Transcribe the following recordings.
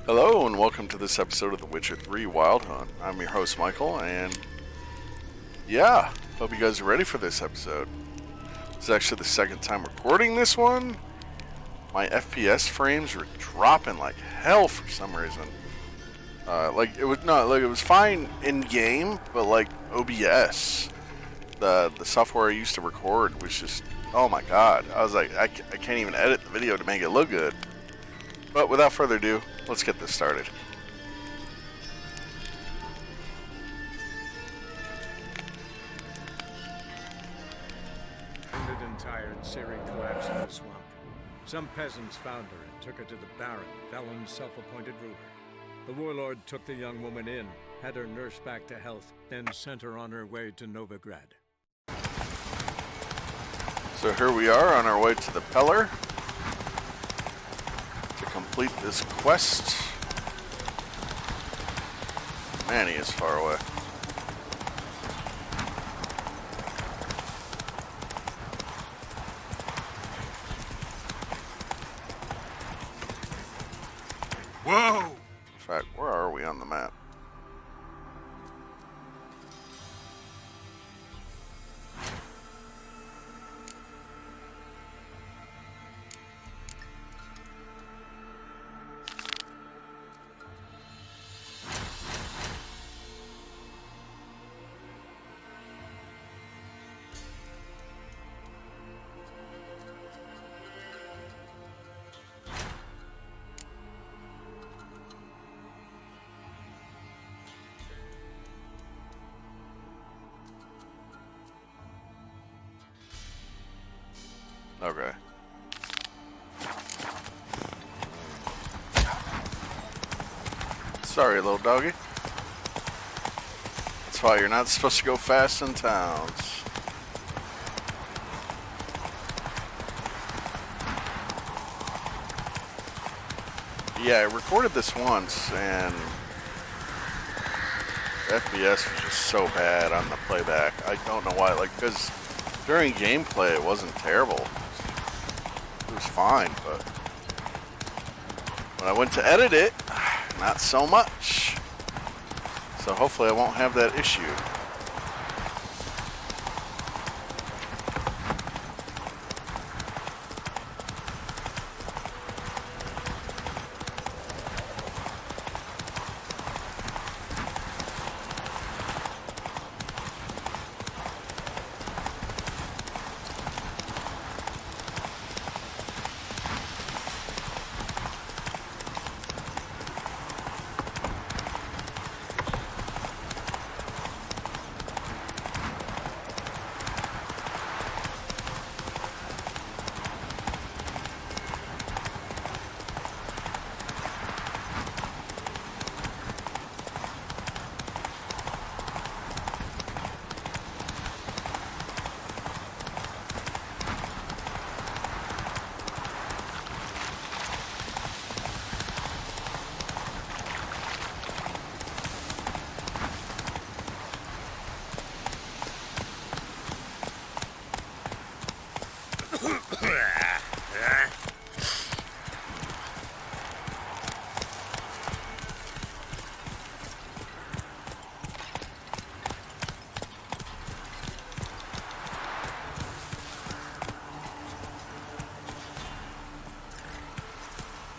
Hello and welcome to this episode of The Witcher 3 Wild Hunt. I'm your host Michael, and yeah, hope you guys are ready for this episode. This is actually the second time recording this one. My FPS frames were dropping like hell for some reason. It was fine in game, but like OBS, the software I used to record was just, oh my god. I was like, I can't even edit the video to make it look good. But without further ado, let's get this started. Wounded and tired, Ciri collapsed in the swamp. Some peasants found her and took her to the Baron, Velen's self-appointed ruler. The warlord took the young woman in, had her nursed back to health, then sent her on her way to Novigrad. So here we are on our way to the Pellar to complete this quest. Man, he is far away. Whoa! In fact, where are we on the map? Okay. Sorry, little doggy. That's why you're not supposed to go fast in towns. Yeah, I recorded this once, and FPS was just so bad on the playback. I don't know why. Because during gameplay, it wasn't terrible. It was fine, but when I went to edit it, not so much. So hopefully I won't have that issue.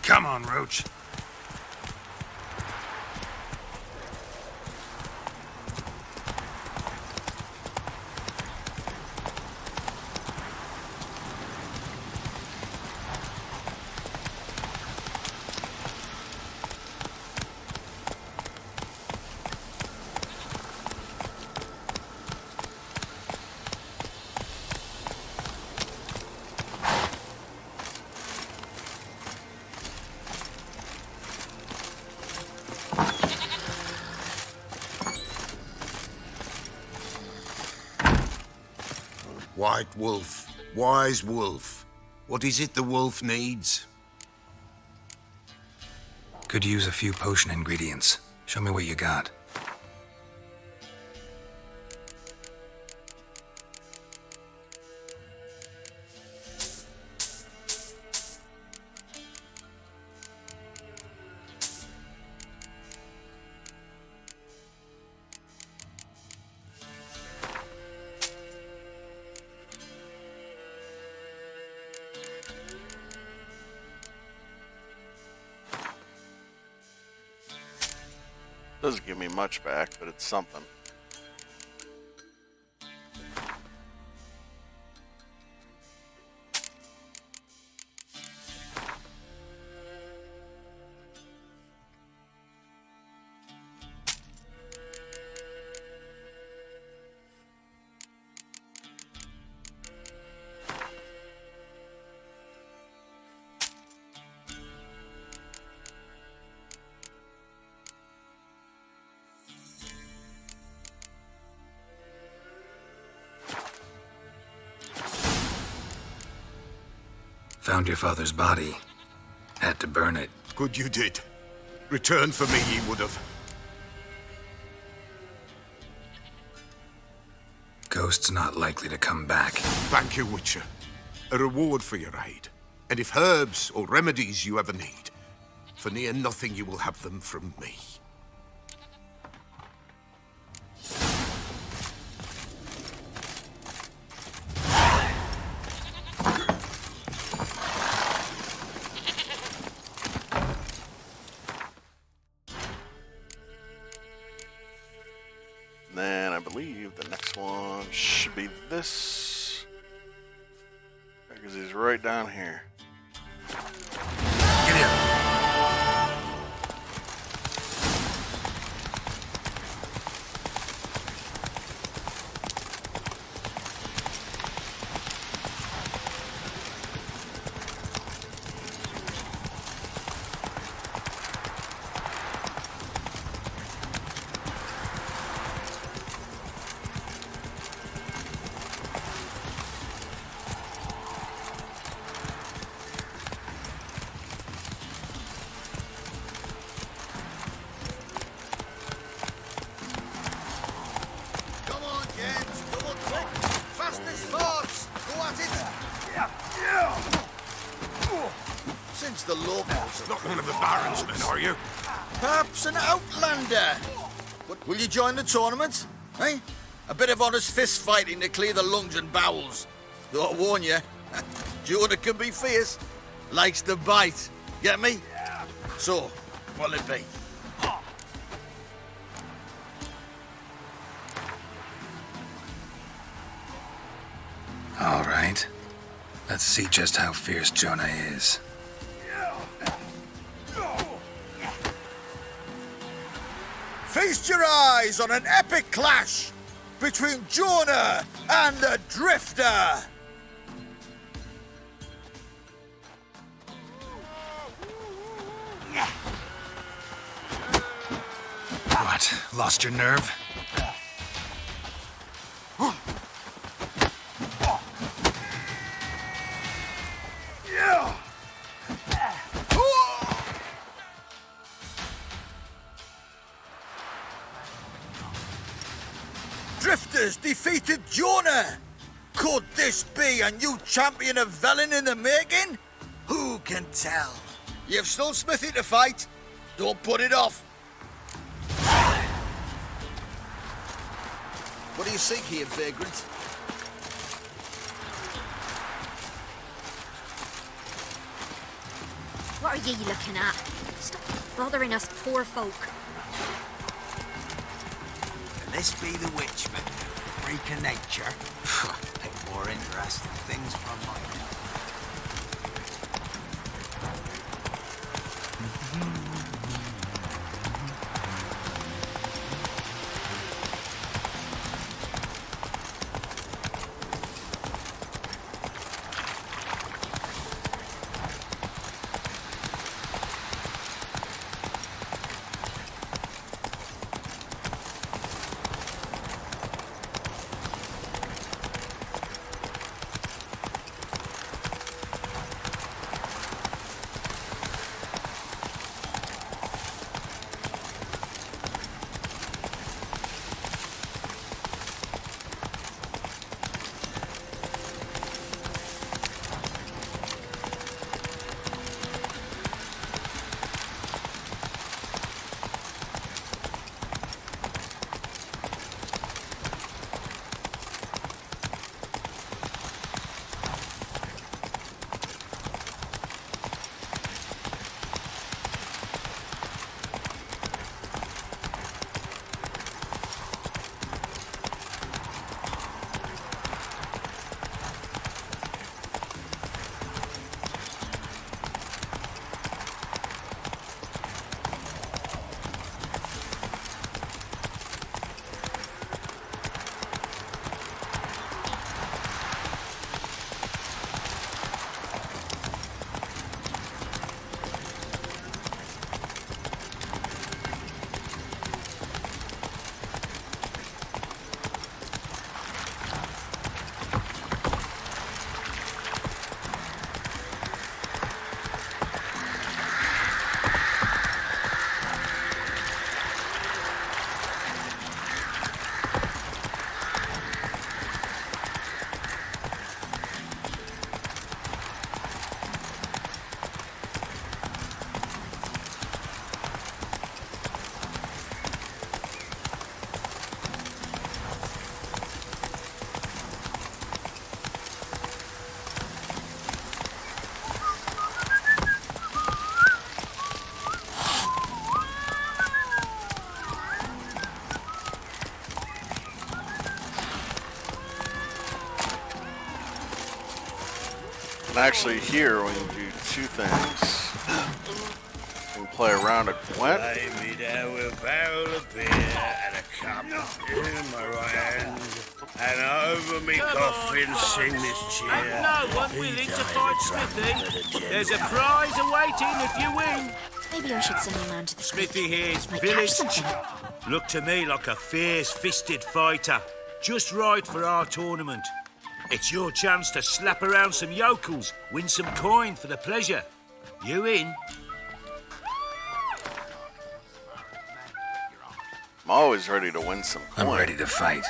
Come on, Roach. White wolf, wise wolf. What is it the wolf needs? Could use a few potion ingredients. Show me what you got. Doesn't give me much back, but it's something. Found your father's body. Had to burn it. Good you did. Return for me ye would have. Ghost's not likely to come back. Thank you, Witcher. A reward for your aid. And if herbs or remedies you ever need, for near nothing you will have them from me. Then I believe the next one should be this. Because he's right down here. Get here. Since the locals... Not one of the Baron's men, are you? Perhaps an outlander. But will you join the tournament? Eh? A bit of honest fist fighting to clear the lungs and bowels. Though I warn you, Jonah can be fierce. Likes to bite. Get me? So, what'll it be? All right. Let's see just how fierce Jonah is. Feast your eyes on an epic clash between Jonah and the Drifter. What? Lost your nerve? Drifters defeated Jonah! Could this be a new champion of Velen in the making? Who can tell? You've still Smithy to fight. Don't put it off. What do you seek here, Vagrant? What are ye looking at? Stop bothering us poor folk. Can this be the Witchman? Freak of nature? Take more interesting things from my mouth. And actually here we can do two things. We can play around a Gwent. Lay me down with a barrel of beer and a cup in my right hand, and over me coffin sing this cheer. Ain't no one willing to fight Smithy. There's a prize awaiting if you win. Maybe I should send him round to the Smithy here's Might catch village. something. Looked to me like a fierce-fisted fighter. Just right for our tournament. It's your chance to slap around some yokels, win some coin for the pleasure. You in? I'm always ready to win some coin. I'm ready to fight.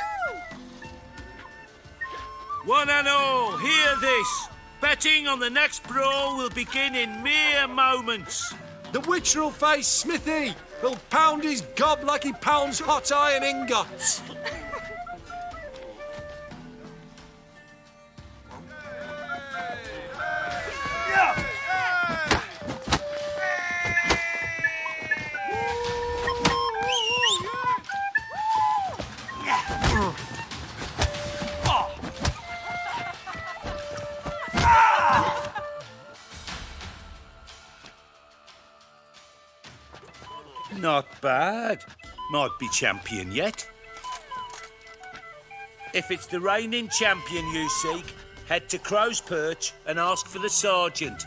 One and all, hear this. Betting on the next brawl will begin in mere moments. The Witcher will face Smithy. He'll pound his gob like he pounds hot iron ingots. Not bad. Might be champion yet. If it's the reigning champion you seek, head to Crow's Perch and ask for the sergeant.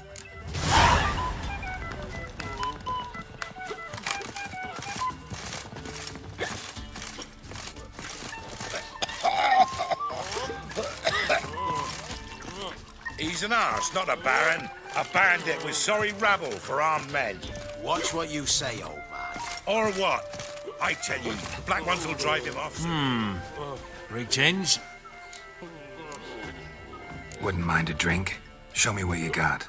He's an arse, not a baron. A bandit with sorry rabble for armed men. Watch what you say, old man. Or what? I tell you, black ones will drive him off. Greetings. Wouldn't mind a drink. Show me what you got.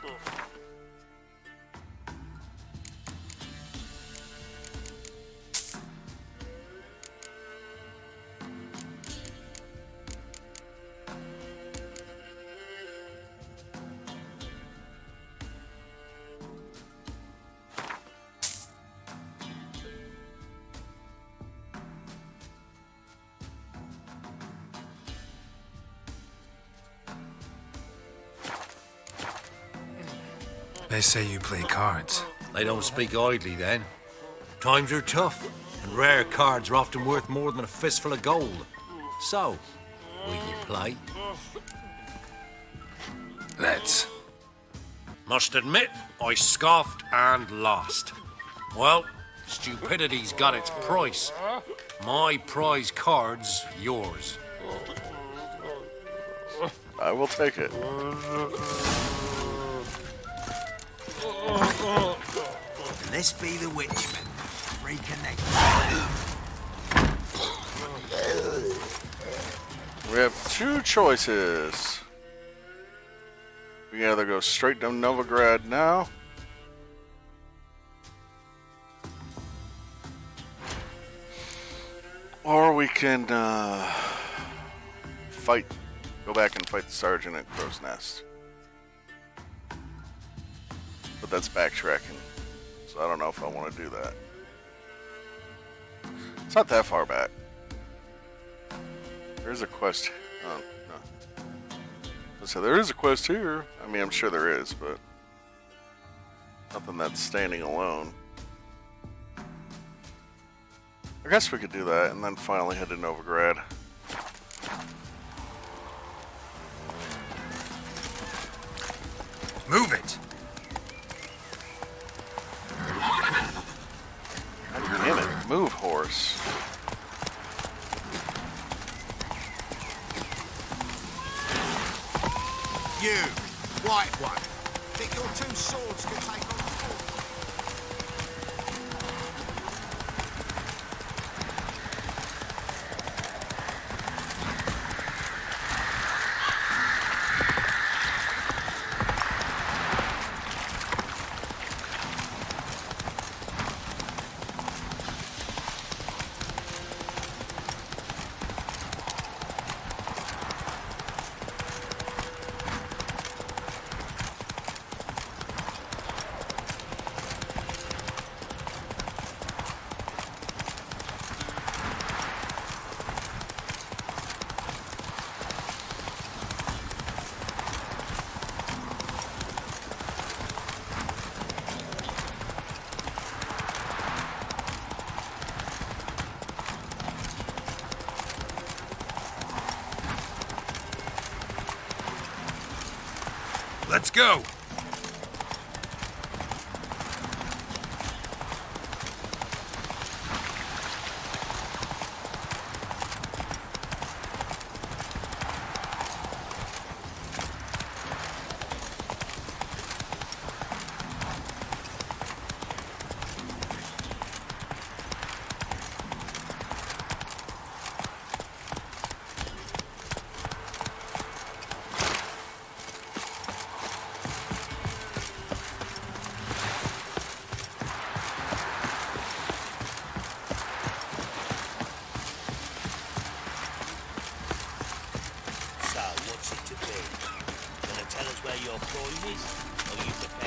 They say you play cards. They don't speak idly then. Times are tough, and rare cards are often worth more than a fistful of gold. So, will you play? Let's. Must admit, I scoffed and lost. Well, stupidity's got its price. My prize card's yours. I will take it. Can this be the Witchman? Reconnect. We have two choices. We can either go straight to Novigrad now, or we can go back and fight the sergeant at Crow's Nest. But that's backtracking, so I don't know if I want to do that. It's not that far back. There's a quest. Oh, no. So there is a quest here. I mean, I'm sure there is, but nothing that's standing alone. I guess we could do that and then finally head to Novigrad. Move it! God damn it. Move, horse. You, white one. Think your two swords can take on the four? Let's go.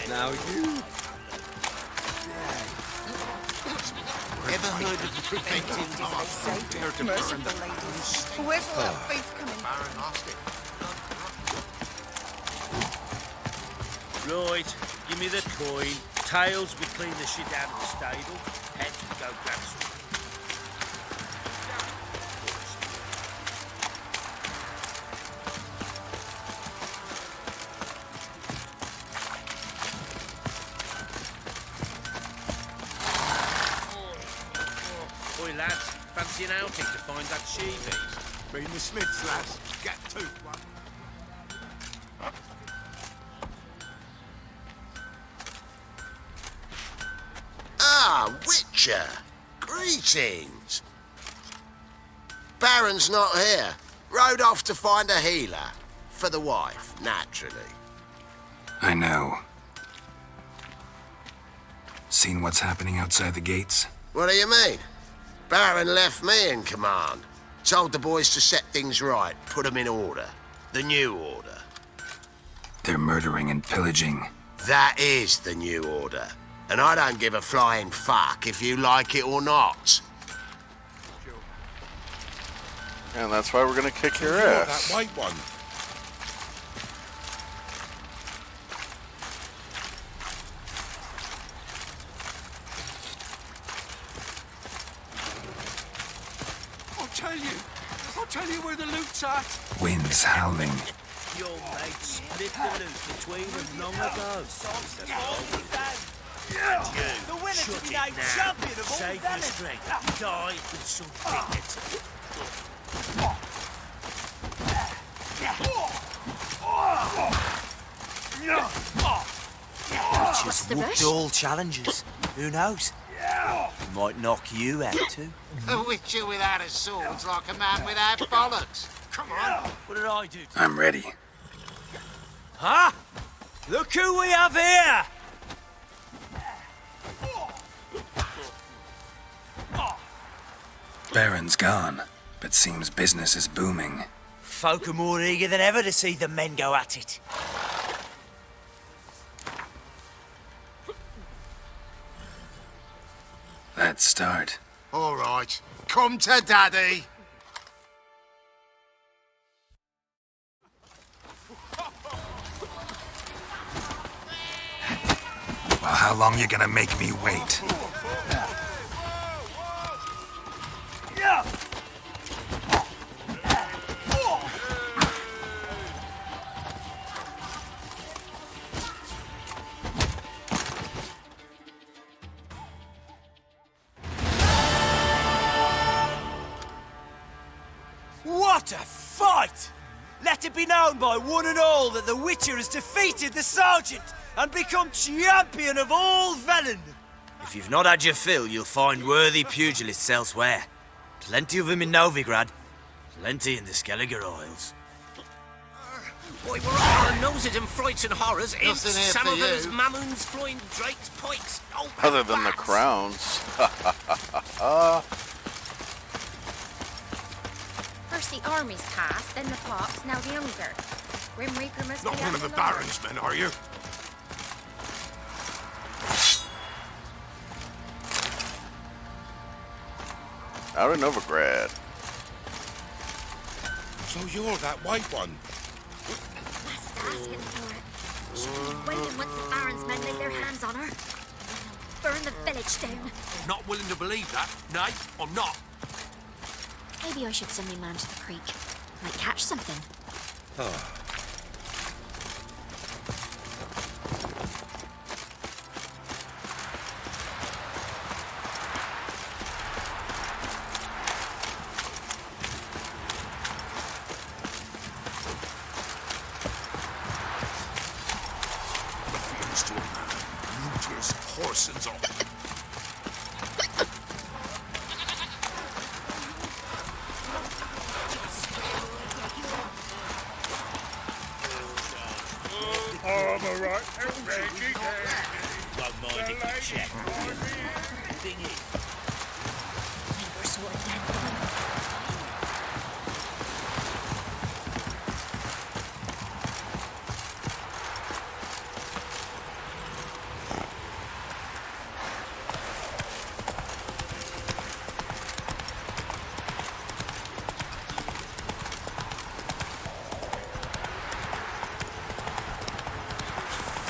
Now you... Ever heard of preventing disease? Merciful ladies. Where's all that faith coming from? Right, give me the coin. Tails, we clean the shit out of the stable. Heads, we go grab some. Oi, lads, fancy an outing to find that sheepies? Been the Smiths, lads. Get to one. Ah, Witcher! Greetings! Baron's not here. Rode off to find a healer. For the wife, naturally. I know. Seen what's happening outside the gates? What do you mean? Baron left me in command. Told the boys to set things right, put them in order. The new order. They're murdering and pillaging. That is the new order. And I don't give a flying fuck if you like it or not. And that's why we're gonna kick your ass. That white one. I'll tell you where the loot's at. Winds howling. Your mate split the loot between them long ago. The winner to be named champion of all Save your strength. Die with some dignity. What's the rush? all challenges. Who knows? He might knock you out too. A witcher without a sword's like a man without bollocks. Come on. What did I do? I'm ready. Huh? Look who we have here! Baron's gone, but seems business is booming. Folk are more eager than ever to see the men go at it. Let's start. All right, come to Daddy. Well, how long you gonna make me wait? What a fight! Let it be known by one and all that the Witcher has defeated the Sergeant and become champion of all Velen. If you've not had your fill, you'll find worthy pugilists elsewhere. Plenty of them in Novigrad, plenty in the Skelliger Isles. Boy, we're all our noses in frights and horrors. Nothing here for Samovers, you. Mamoons, flying drakes, pikes. Oh, Other than the bats. crowns. First the armies passed, then the pox, now the hunger. Grim Reaper must Not be one out of the the lumber. Baron's men, are you? Out of Novigrad. So you're that white one. Lasses asking for it. She'll keep waiting once the Baron's men lay their hands on her. Burn the village down. Not willing to believe that. Nay, I'm not. Maybe I should send me man to the creek. Might catch something. Horsens on. I'm alright. Don't mind if you check. Thingy. We're sorted then.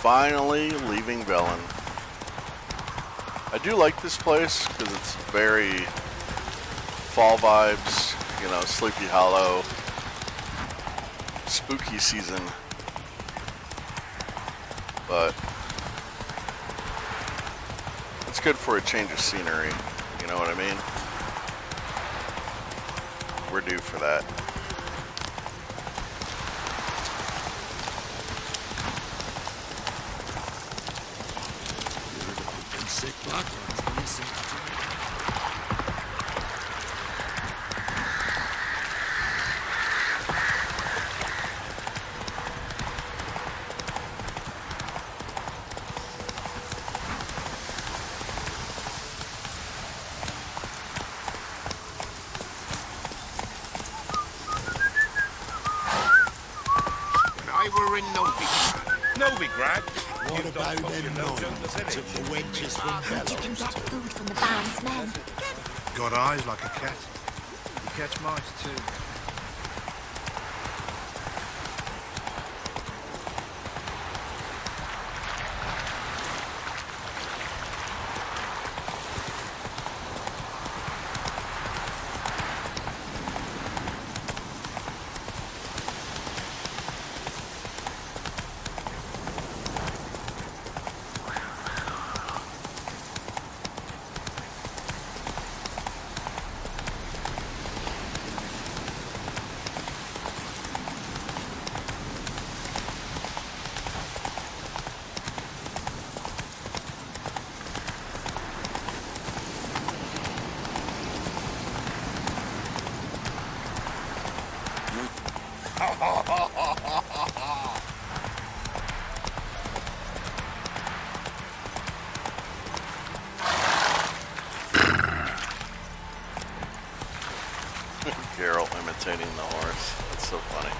Finally leaving Velen. I do like this place because it's very fall vibes, you know, Sleepy Hollow, spooky season, but it's good for a change of scenery, you know what I mean? We're due for that. Novigrad? What about them noise of the wenches from And you can get food from the Baron's men. Got eyes like a cat. You catch mice too. Geralt imitating the horse. That's so funny.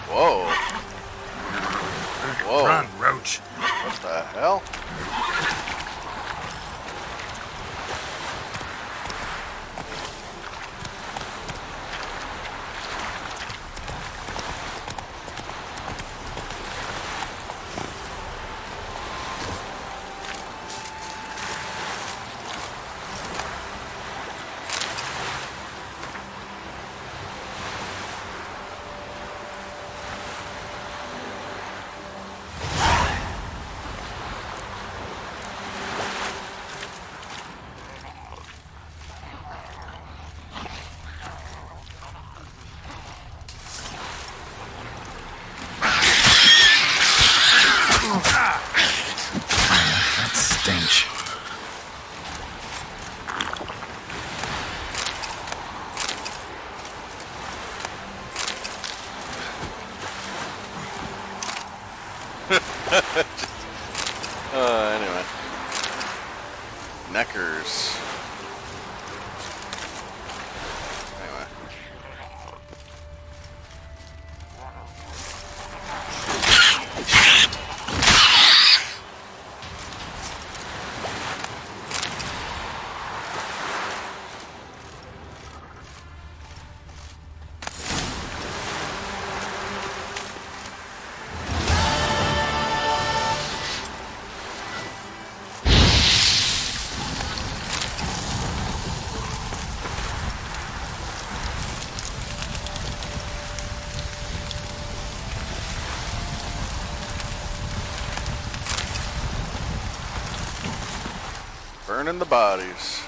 Whoa. Whoa. Run, roach. What the hell? That stench. Anyway. Neckers. Anyway. Burning the bodies.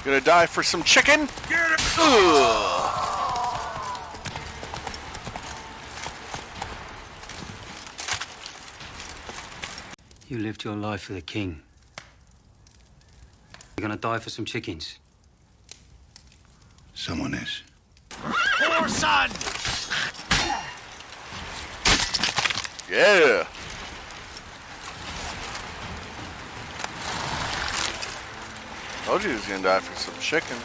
Gonna die for some chicken? Get it! Ugh. You lived your life for the king. You're gonna die for some chickens. Someone is. Poor son! Yeah. Told you he was gonna die for some chicken.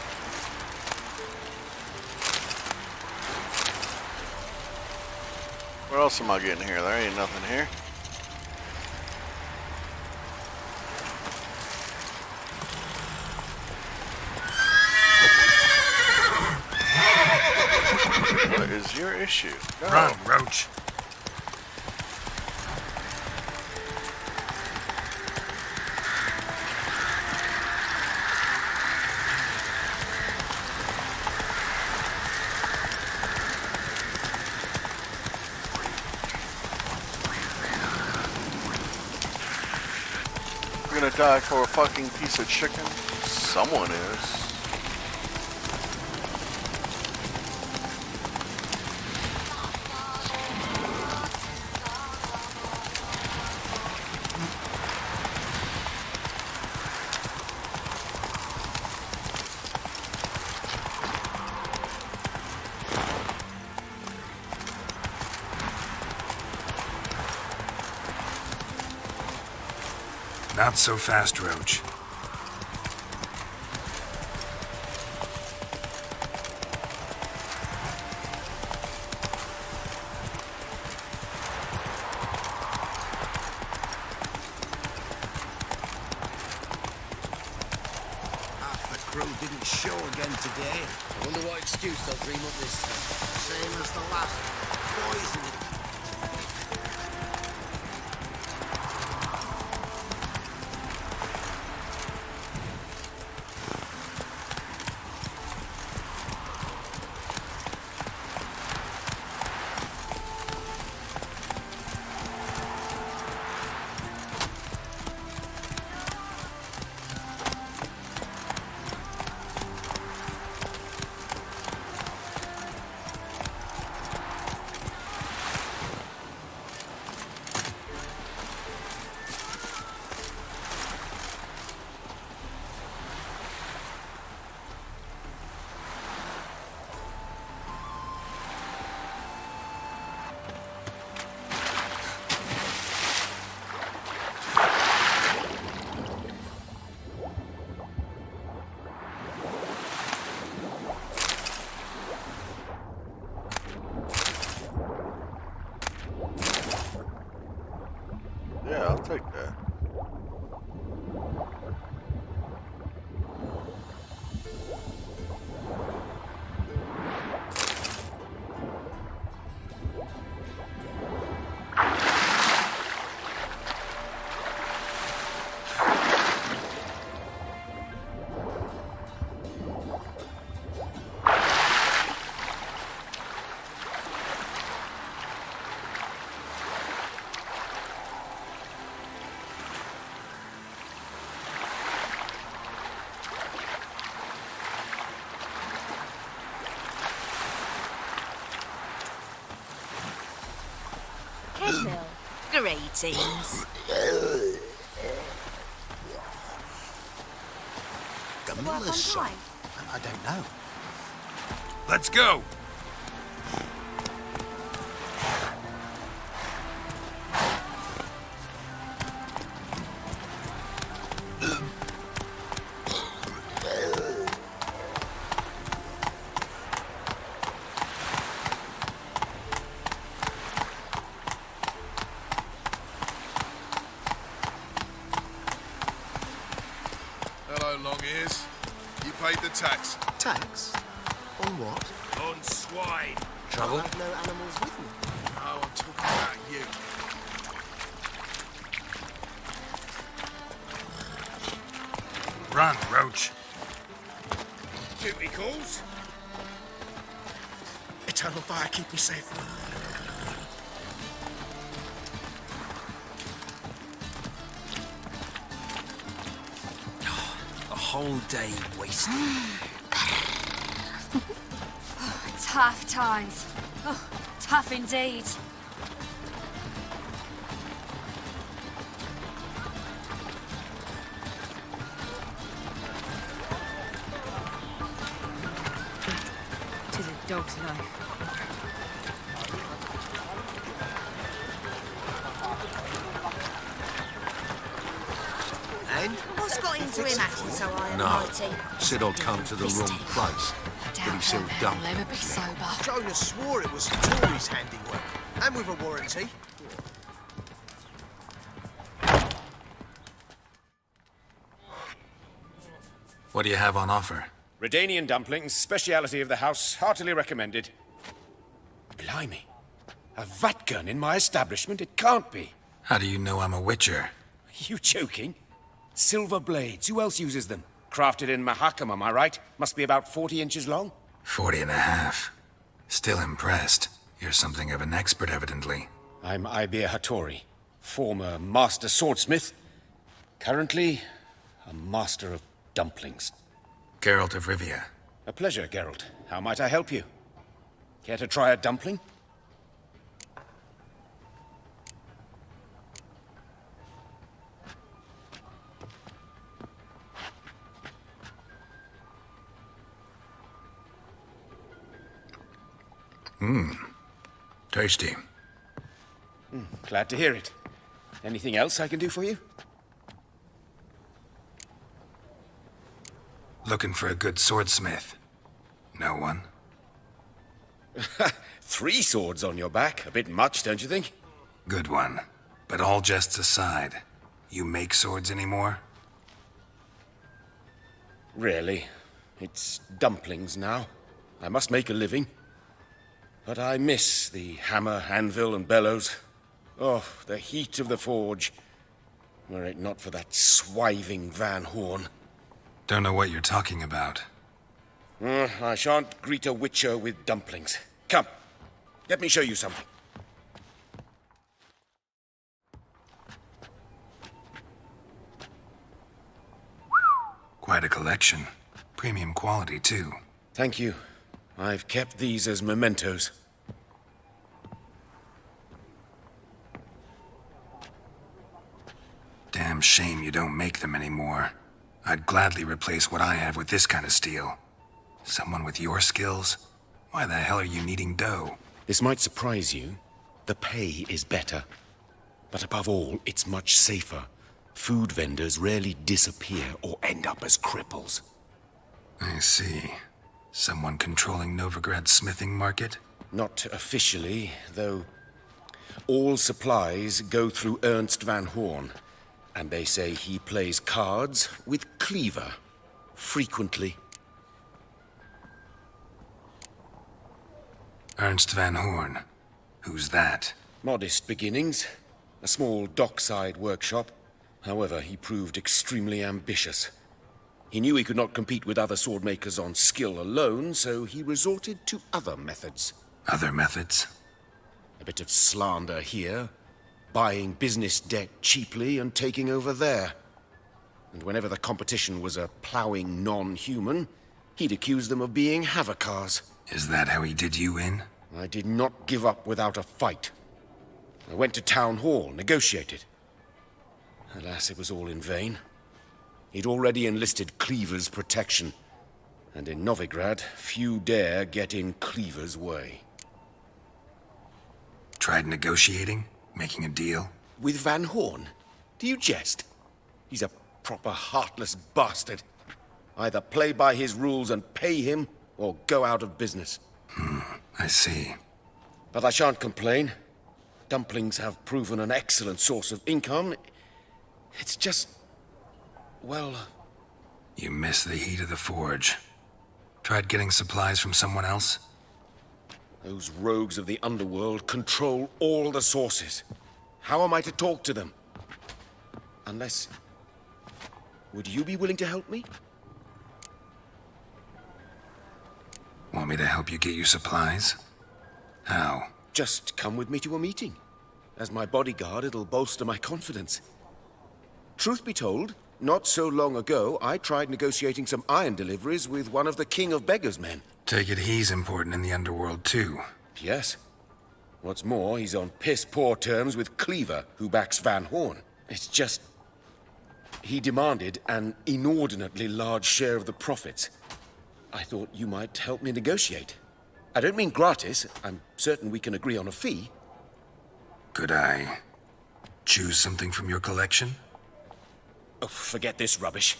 What else am I getting here? There ain't nothing here. What is your issue? Go. Run, Roach. You're gonna die for a fucking piece of chicken? Someone is. Not so fast, Roach. Half the crew didn't show again today. I wonder what excuse they'll dream up this time. Same as the last. Poison. Yeah, I'll take that. Hello. Greetings. Gamilla's son. I don't know. Let's go. Hello, long ears. You paid the tax. Tax? On what? On swine. Trouble? I have no animals with me. No, I'm talking about you. Run, Roach. Duty calls. Eternal fire, keep me safe. whole day wasted. Tough times. Oh, tough indeed. Tis a dog's life. And? What's got into him acting so high and No. mighty? Said I'd come to the wrong place. But he still dumped Never be sober. Jonas swore it was Tory's handiwork, and with a warranty. What do you have on offer? Redanian dumplings, speciality of the house, heartily recommended. Blimey. A vatgun in my establishment? It can't be. How do you know I'm a witcher? Are you joking? Silver blades, who else uses them? Crafted in Mahakam, am I right? Must be about 40 inches long? 40 and a half. Still impressed. You're something of an expert, evidently. I'm Ibir Hattori, former master swordsmith. Currently, a master of dumplings. Geralt of Rivia. A pleasure, Geralt. How might I help you? Care to try a dumpling? Tasty. Glad to hear it. Anything else I can do for you? Looking for a good swordsmith. No one? 3 swords on your back. A bit much, don't you think? Good one. But all jests aside, you make swords anymore? Really. It's dumplings now. I must make a living. But I miss the hammer, anvil, and bellows. Oh, the heat of the forge. Were it not for that swiving Van Horn. Don't know what you're talking about. I shan't greet a witcher with dumplings. Come, let me show you something. Quite a collection. Premium quality, too. Thank you. I've kept these as mementos. Damn shame you don't make them anymore. I'd gladly replace what I have with this kind of steel. Someone with your skills? Why the hell are you needing dough? This might surprise you. The pay is better. But above all, it's much safer. Food vendors rarely disappear or end up as cripples. I see. Someone controlling Novigrad's smithing market? Not officially, though. All supplies go through Ernst Van Horn. And they say he plays cards with Cleaver. Frequently. Ernst Van Horn. Who's that? Modest beginnings. A small dockside workshop. However, he proved extremely ambitious. He knew he could not compete with other swordmakers on skill alone, so he resorted to other methods. Other methods? A bit of slander here, buying business debt cheaply and taking over there. And whenever the competition was a ploughing non-human, he'd accuse them of being Havocars. Is that how he did you in? I did not give up without a fight. I went to Town Hall, negotiated. Alas, it was all in vain. He'd already enlisted Cleaver's protection, and in Novigrad, few dare get in Cleaver's way. Tried negotiating? Making a deal? With Van Horn? Do you jest? He's a proper heartless bastard. Either play by his rules and pay him, or go out of business. I see. But I shan't complain. Dumplings have proven an excellent source of income. It's just... well... You miss the heat of the forge. Tried getting supplies from someone else? Those rogues of the underworld control all the sources. How am I to talk to them? Unless... would you be willing to help me? Want me to help you get you supplies? How? Just come with me to a meeting. As my bodyguard, it'll bolster my confidence. Truth be told, Not so long ago, I tried negotiating some iron deliveries with one of the King of Beggars' men. Take it he's important in the underworld, too. Yes. What's more, he's on piss-poor terms with Cleaver, who backs Van Horn. It's just... he demanded an inordinately large share of the profits. I thought you might help me negotiate. I don't mean gratis. I'm certain we can agree on a fee. Could I choose something from your collection? Oh, forget this rubbish.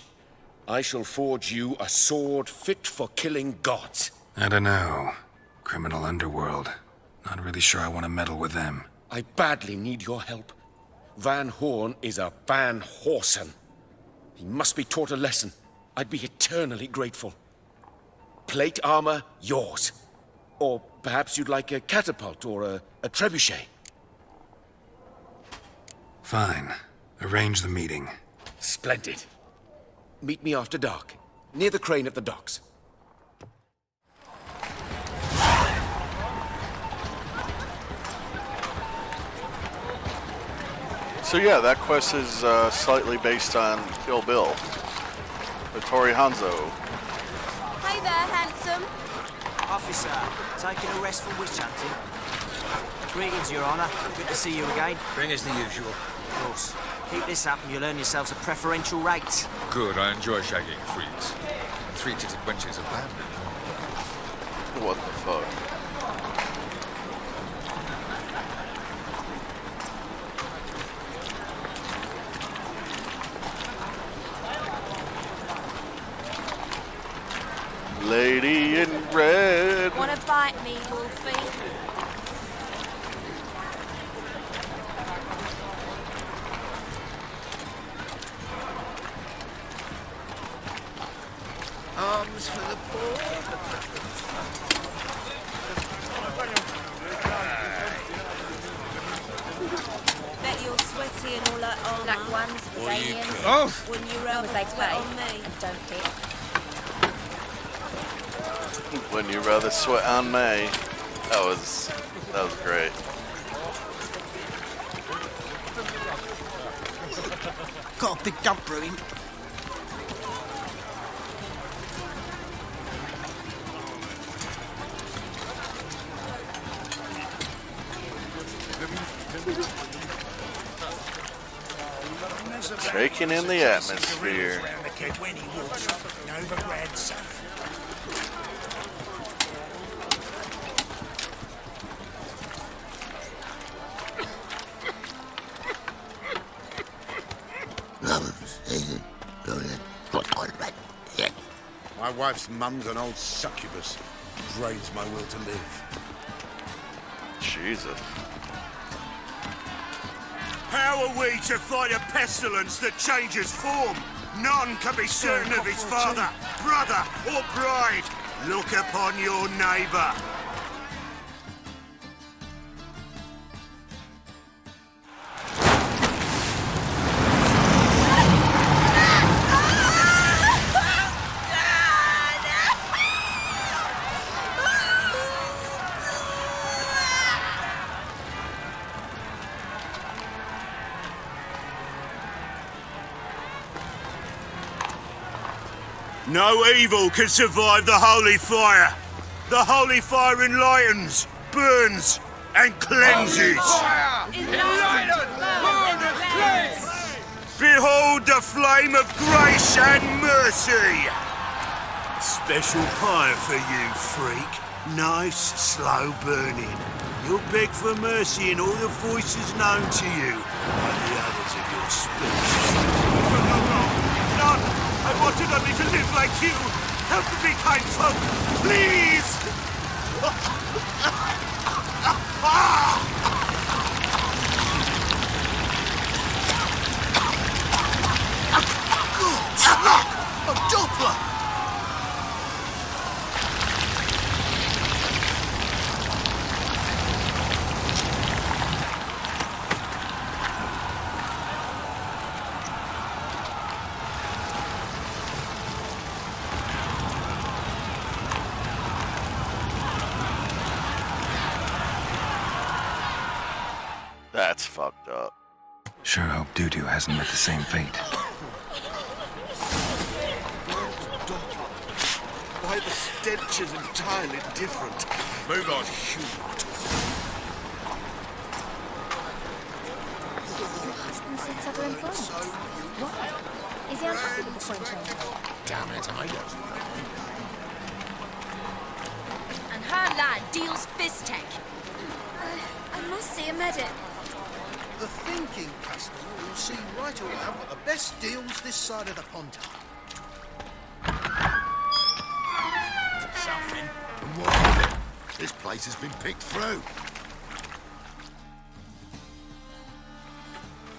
I shall forge you a sword fit for killing gods. I don't know. Criminal underworld. Not really sure I want to meddle with them. I badly need your help. Van Horn is a Van Horsen. He must be taught a lesson. I'd be eternally grateful. Plate armor, yours. Or perhaps you'd like a catapult or a trebuchet. Fine. Arrange the meeting. Splendid. Meet me after dark, near the crane at the docks. So yeah, that quest is slightly based on Kill Bill. Vittori Hanzo. Hey there, handsome. Officer, taking a rest from witch hunting. Greetings, Your Honor. Good to see you again. Bring us the usual. Of course. Keep this up and you'll earn yourselves a preferential rate. Good, I enjoy shagging freaks. Three-titted wenches are bad. What the fuck? Lady in red. Wanna bite me, Wolfie? Arms for the poor. Bet you're sweaty and all that armor. Black ones, Medallions. Oh! Wouldn't you rather they sweat play? on me? Don't dare. Wouldn't you rather sweat on me? That was great. Got a big dump brewing. Taking in the atmosphere. My wife's mum's an old succubus. Drains my will to live. Jesus. How are we to fight a pestilence that changes form? None can be certain of his father, brother, or bride. Look upon your neighbour. No evil can survive the holy fire. The holy fire enlightens, burns, and cleanses. Behold the flame of grace and mercy. Special fire for you, freak. Nice, slow burning. You'll beg for mercy in all the voices known to you by the others of your species. None! I wanted only to live like you! Help me, kind folk! Please! A Doppler! That's fucked up. Sure hope Doo-Doo hasn't met the same fate. stench is entirely different. Move on, Hubert. Your husband seeks other employment. What? Is he unhappy with the coin changer? Damn it, I don't know. And her lad deals fist tech. I must see a medic. The thinking customer will see right away what the best deals this side of the pond are. Something. And what is it? This place has been picked through.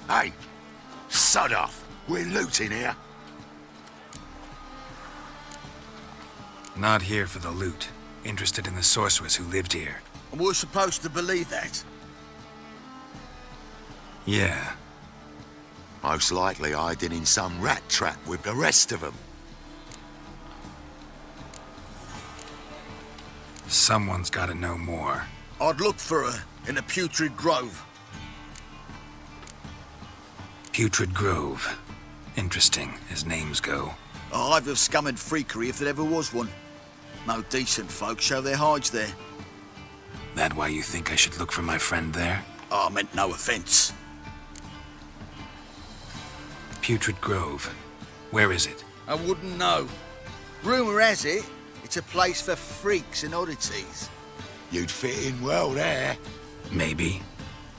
Hey, sod off. We're looting here. Not here for the loot. Interested in the sorceress who lived here. And we're supposed to believe that? Yeah. Most likely hiding in some rat trap with the rest of them. Someone's gotta know more. I'd look for her in the Putrid Grove. Putrid Grove. Interesting, as names go. A hive of scum and freakery if there ever was one. No decent folk show their hides there. That why you think I should look for my friend there? Oh, I meant no offence. Putrid Grove. Where is it? I wouldn't know. Rumour has it, it's a place for freaks and oddities. You'd fit in well there. Maybe.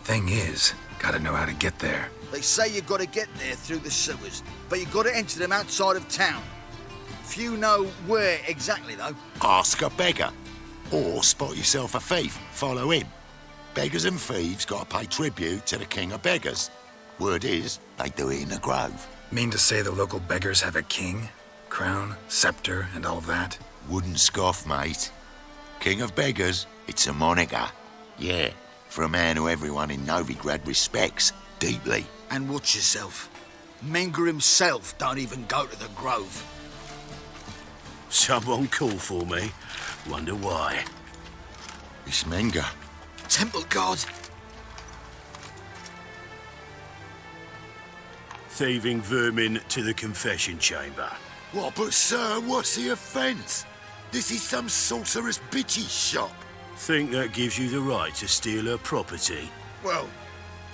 Thing is, gotta know how to get there. They say you've got to get there through the sewers, but you've got to enter them outside of town. Few know where exactly, though. Ask a beggar. Or spot yourself a thief. Follow him. Beggars and thieves got to pay tribute to the king of beggars. Word is, they do it in the grove. Mean to say the local beggars have a king? Crown, scepter, and all that? Wouldn't scoff, mate. King of beggars, it's a moniker. Yeah, for a man who everyone in Novigrad respects deeply. And watch yourself. Menger himself don't even go to the grove. Someone call for me. Wonder why. It's Menger. Temple guard. Thieving vermin to the confession chamber. What, but sir, what's the offence? This is some sorceress bitch's shop. Think that gives you the right to steal her property? Well,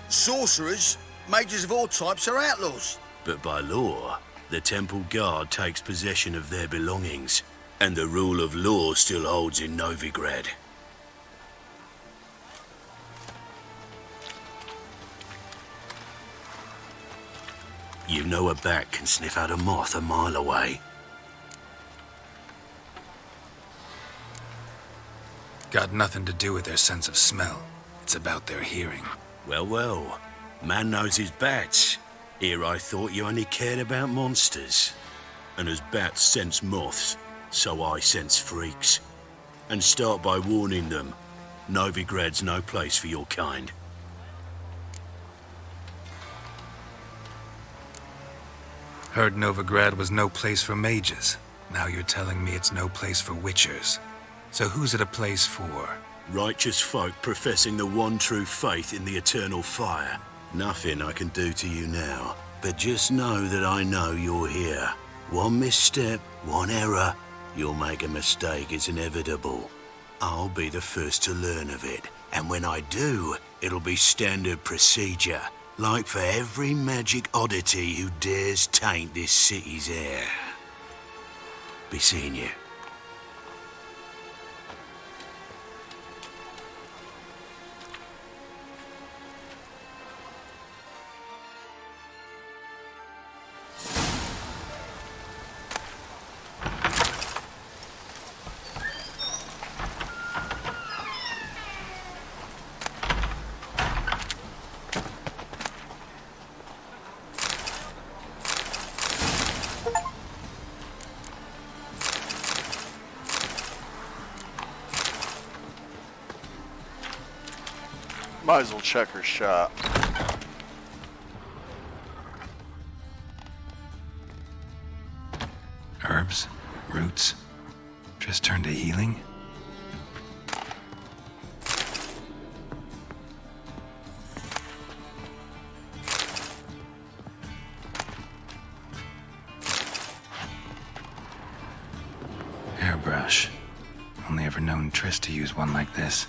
sorcerers, mages of all types are outlaws. But by law, the temple guard takes possession of their belongings, and the rule of law still holds in Novigrad. You know a bat can sniff out a moth a mile away. Got nothing to do with their sense of smell. It's about their hearing. Well, well. Man knows his bats. Here I thought you only cared about monsters. And as bats sense moths, so I sense freaks. And start by warning them. Novigrad's no place for your kind. Heard Novigrad was no place for mages. Now you're telling me it's no place for witchers. So who's it a place for? Righteous folk professing the one true faith in the eternal fire. Nothing I can do to you now, but just know that I know you're here. One misstep, one error, you'll make a mistake, it's inevitable. I'll be the first to learn of it, and when I do, it'll be standard procedure, like for every magic oddity who dares taint this city's air. Be seeing you. Might as well check her shop. Herbs? Roots? Just turn to healing? Hairbrush. Only ever known Triss to use one like this.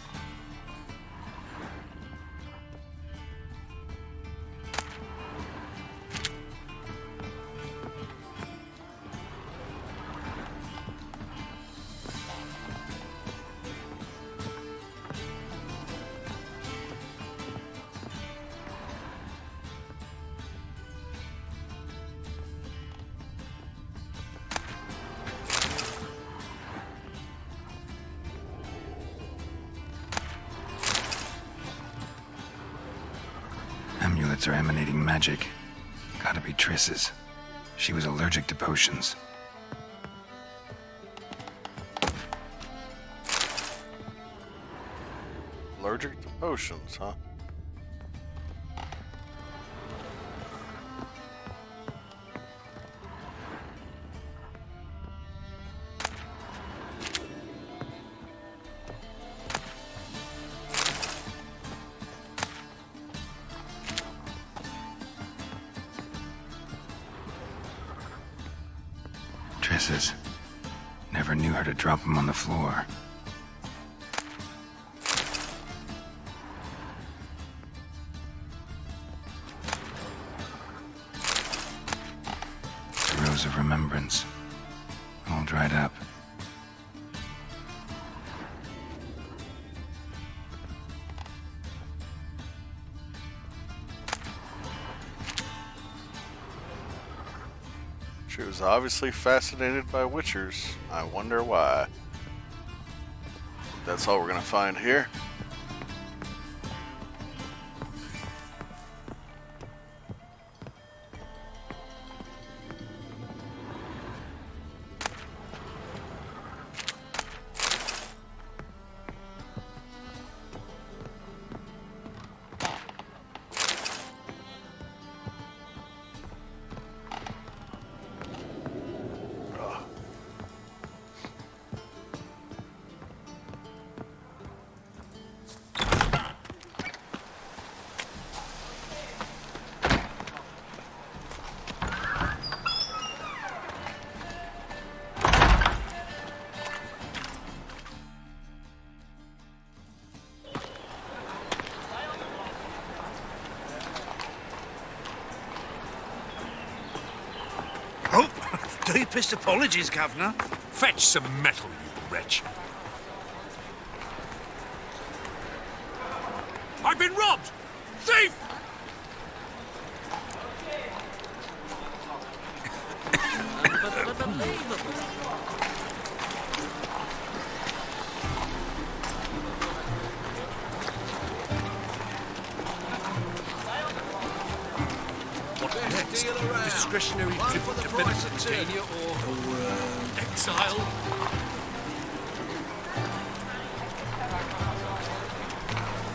Amulets are emanating magic. Gotta be Triss's. She was allergic to potions. Allergic to potions, huh? Triss's. Never knew how to drop them on the floor. The Rose of Remembrance. All dried up. She was obviously fascinated by witchers. I wonder why. That's all we're gonna find here. Deepest apologies, Governor. Fetch some metal, you wretch. I've been robbed! Thief! Discretionary tribute to Pennsylvania or exile?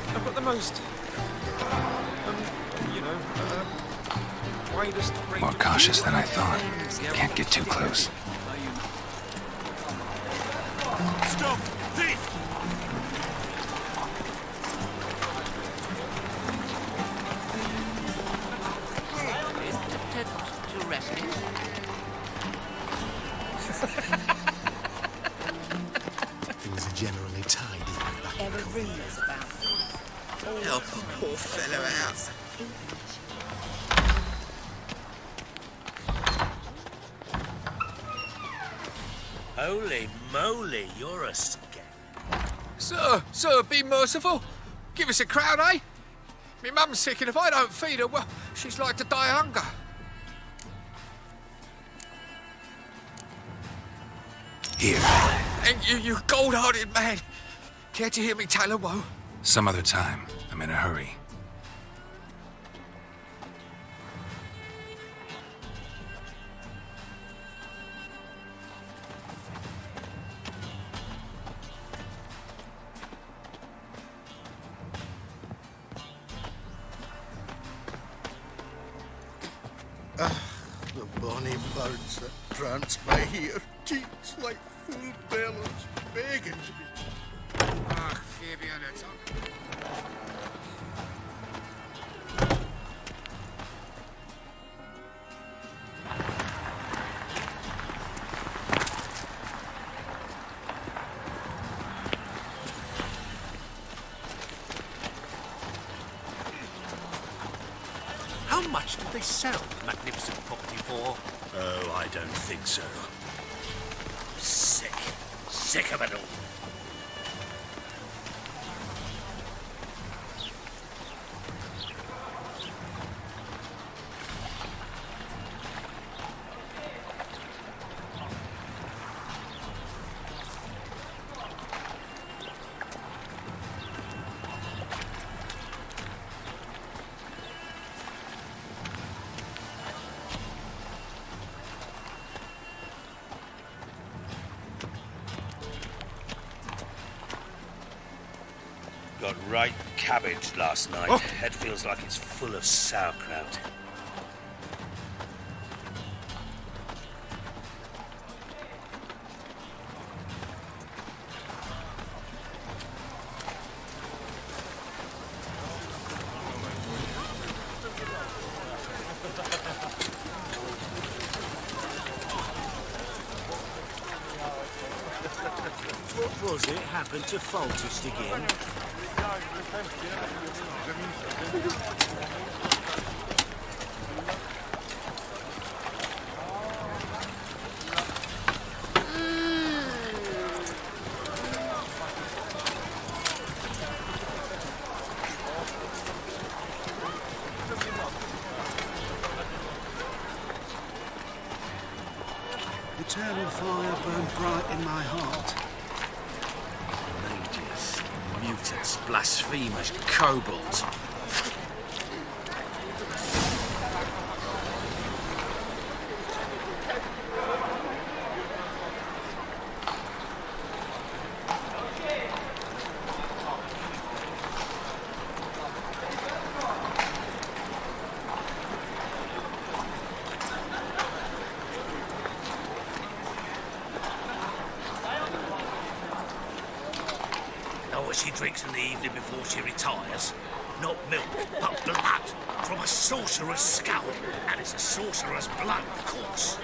I've got the most, widest range. More cautious than I thought. Can't get too close. Stop! Thief! Things are generally tidy. There are rumours about Help a poor fellow out. Holy moly, you're a scam. Sir, be merciful. Give us a crown, eh? Me mum's sick, and if I don't feed her, well, she's like to die of hunger. Here. Thank you, you gold-hearted man. Care to hear me tell a woe? Some other time. I'm in a hurry. The bonny birds that prance by here, cheeks like full bellows, begging to be. Ah, Fabian, it's on. much do they sell the magnificent property for? Oh, I don't think so. Sick. Sick of it all. Got right cabbage last night. Oh. Head feels like it's full of sauerkraut. What was it happened to Foltest again? Eternal fire burned bright in my heart. Mages, mutants, blasphemers, kobolds. Know what she drinks in the evening before she retires? Not milk, but blood from a sorcerer's skull. And it's a sorcerer's blood, of course.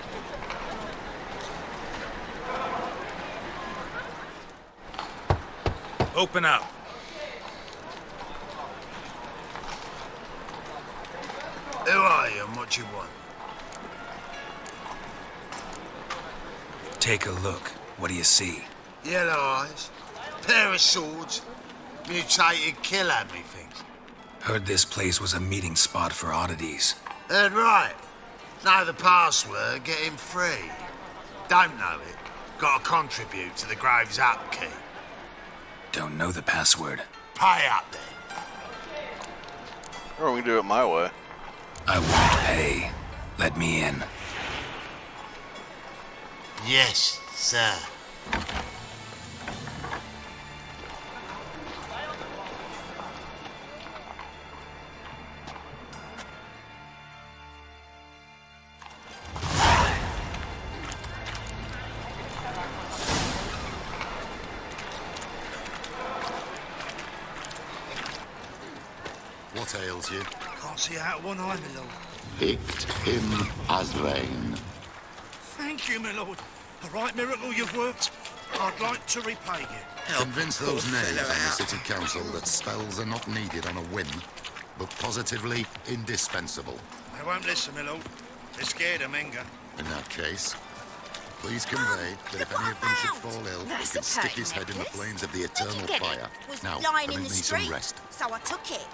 Open up. Who are you and what you want? Take a look. What do you see? Yellow eyes, pair of swords, mutated killer, methinks. Heard this place was a meeting spot for oddities. Heard right. Know the password, get him free. Don't know it, gotta contribute to the Grave's upkeep. Don't know the password. Pay up then. Or we do it my way. I won't pay. Let me in. Yes, sir. What ails you? Can't see out one eye, my lord. Picked him as vain. Thank you, my lord. A right miracle you've worked. I'd like to repay you. Convince those knaves on the city council that spells are not needed on a whim, but positively indispensable. They won't listen, my lord. They're scared of Menga. In that case, please convey that if any of them should fall ill, he That's can a stick his head in the necklace. flames of the eternal Where'd you get fire. it? Was Now, lying in permit the me some street, rest. so I took it.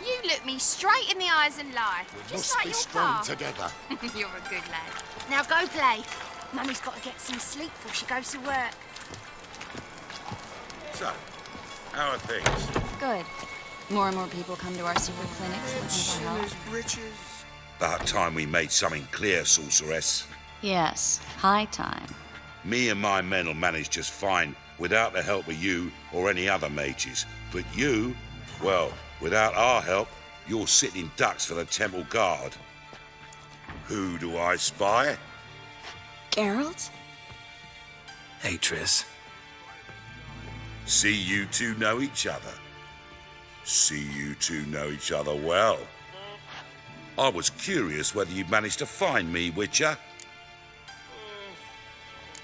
You look me straight in the eyes and lie. We Just must like be your strong pa. together. You're a good lad. Now go play. Mummy's got to get some sleep before she goes to work. So, how are things? Good. More and more people come to our super clinics looking for help. Britches. About time we made something clear, sorceress. Yes, high time. Me and my men will manage just fine without the help of you or any other mages. But you, well, without our help, you're sitting ducks for the temple guard. Who do I spy? Geralt? Hey, Triss. See you two know each other. See you two know each other well. I was curious whether you'd managed to find me, Witcher.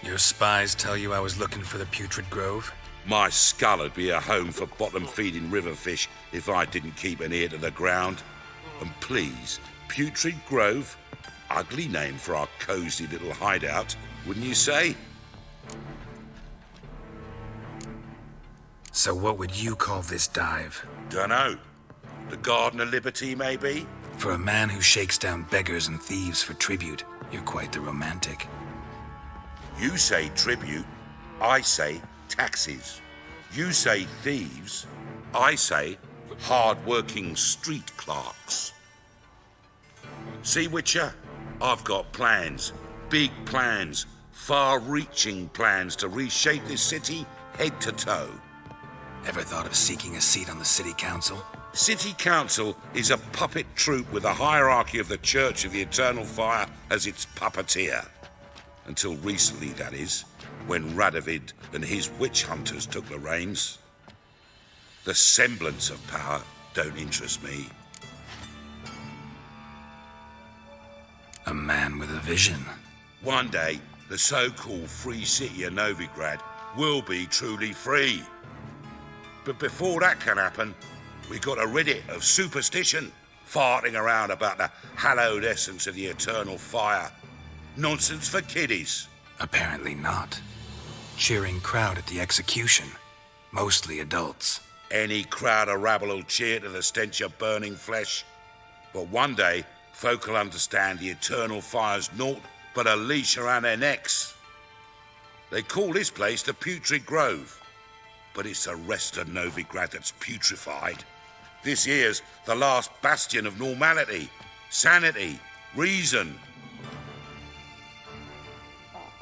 Your spies tell you I was looking for the Putrid Grove? My skull'd be a home for bottom-feeding river fish if I didn't keep an ear to the ground. And please, Putrid Grove. Ugly name for our cosy little hideout, wouldn't you say? So what would you call this dive? Dunno. The Garden of Liberty, maybe? For a man who shakes down beggars and thieves for tribute, you're quite the romantic. You say tribute, I say taxes. You say thieves, I say hard-working street clerks. See, Witcher? I've got plans. Big plans. Far-reaching plans to reshape this city head to toe. Ever thought of seeking a seat on the city council? City Council is a puppet troupe with a hierarchy of the Church of the Eternal Fire as its puppeteer. Until recently, that is, when Radovid and his witch hunters took the reins. The semblance of power don't interest me. A man with a vision. One day, the so-called free city of Novigrad will be truly free. But before that can happen, we got rid of superstition, farting around about the hallowed essence of the eternal fire. Nonsense for kiddies. Apparently not. Cheering crowd at the execution. Mostly adults. Any crowd of rabble will cheer to the stench of burning flesh. But one day, folk will understand the eternal fire's naught but a leash around their necks. They call this place the Putrid Grove, but it's the rest of Novigrad that's putrefied. This here's the last bastion of normality, sanity, reason.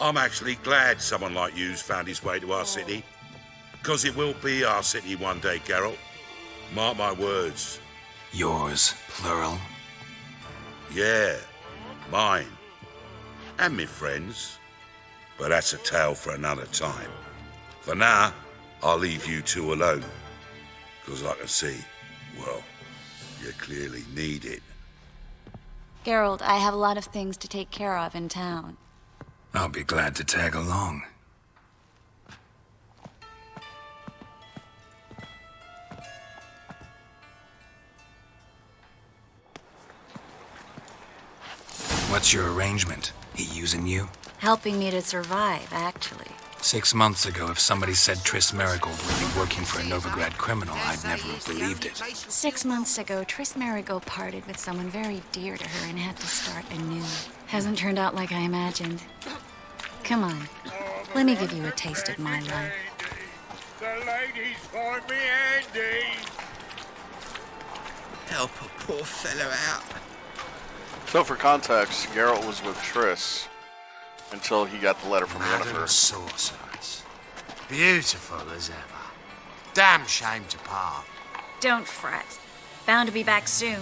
I'm actually glad someone like you's found his way to our city, because it will be our city one day, Geralt. Mark my words. Yours, plural? Yeah, mine. And me friends. But that's a tale for another time. For now, I'll leave you two alone. Because I can see, well, you clearly need it. Geralt, I have a lot of things to take care of in town. I'll be glad to tag along. What's your arrangement? He using you? Helping me to survive, actually. 6 months ago, if somebody said Triss Marigold would be working for a Novigrad criminal, I'd never have believed it. 6 months ago, Triss Marigold parted with someone very dear to her and had to start anew. Hasn't turned out like I imagined. Come on, let me give you a taste of my life. The ladies find me handy. Help a poor fellow out. So for context, Geralt was with Triss until he got the letter from Yennefer. Sorcerers. Beautiful as ever. Damn shame to part. Don't fret. Bound to be back soon.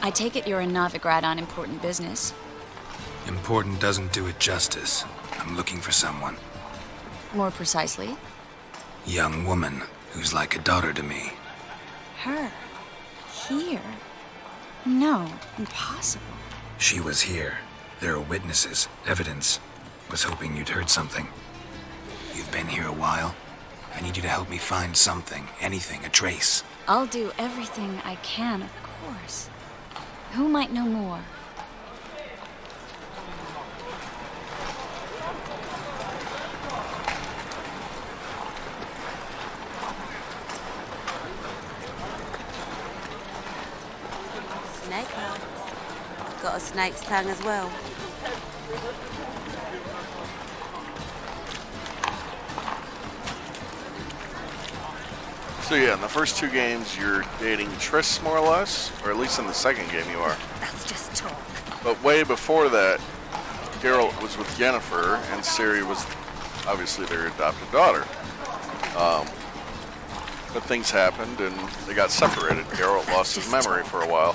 I take it you're in Novigrad on important business. Important doesn't do it justice. I'm looking for someone. More precisely? Young woman who's like a daughter to me. Her? Here? No, impossible. She was here. There are witnesses, evidence. Was hoping you'd heard something. You've been here a while. I need you to help me find something, anything, a trace. I'll do everything I can, of course. Who might know more? Snake eye. Got a snake's tongue as well. So yeah, in the first two games, you're dating Triss, more or less, or at least in the second game you are. That's just talk. But way before that, Geralt was with Yennefer, and Ciri was obviously their adopted daughter. But things happened, and they got separated. Geralt lost his memory for a while.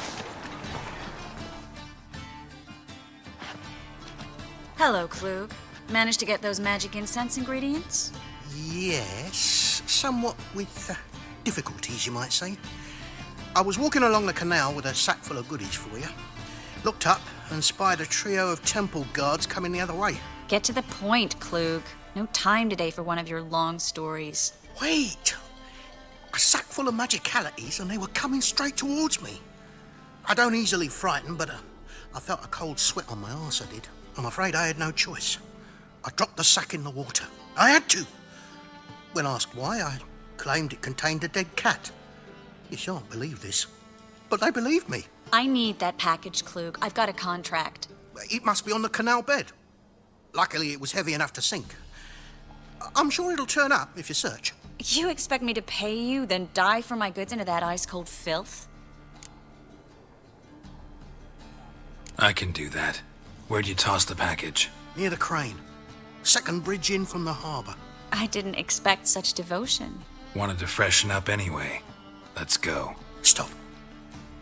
Hello, Klug. Managed to get those magic incense ingredients? Yes, somewhat with difficulties, you might say. I was walking along the canal with a sack full of goodies for you. Looked up and spied a trio of temple guards coming the other way. Get to the point, Klug. No time today for one of your long stories. Wait! A sack full of magicalities and they were coming straight towards me. I don't easily frighten, but I felt a cold sweat on my arse, I did. I'm afraid I had no choice. I dropped the sack in the water. I had to. When asked why, I claimed it contained a dead cat. You shan't believe this, but they believed me. I need that package, Klug. I've got a contract. It must be on the canal bed. Luckily, it was heavy enough to sink. I'm sure it'll turn up if you search. You expect me to pay you, then dive for my goods into that ice-cold filth? I can do that. Where'd you toss the package? Near the crane. Second bridge in from the harbour. I didn't expect such devotion. Wanted to freshen up anyway. Let's go. Stop.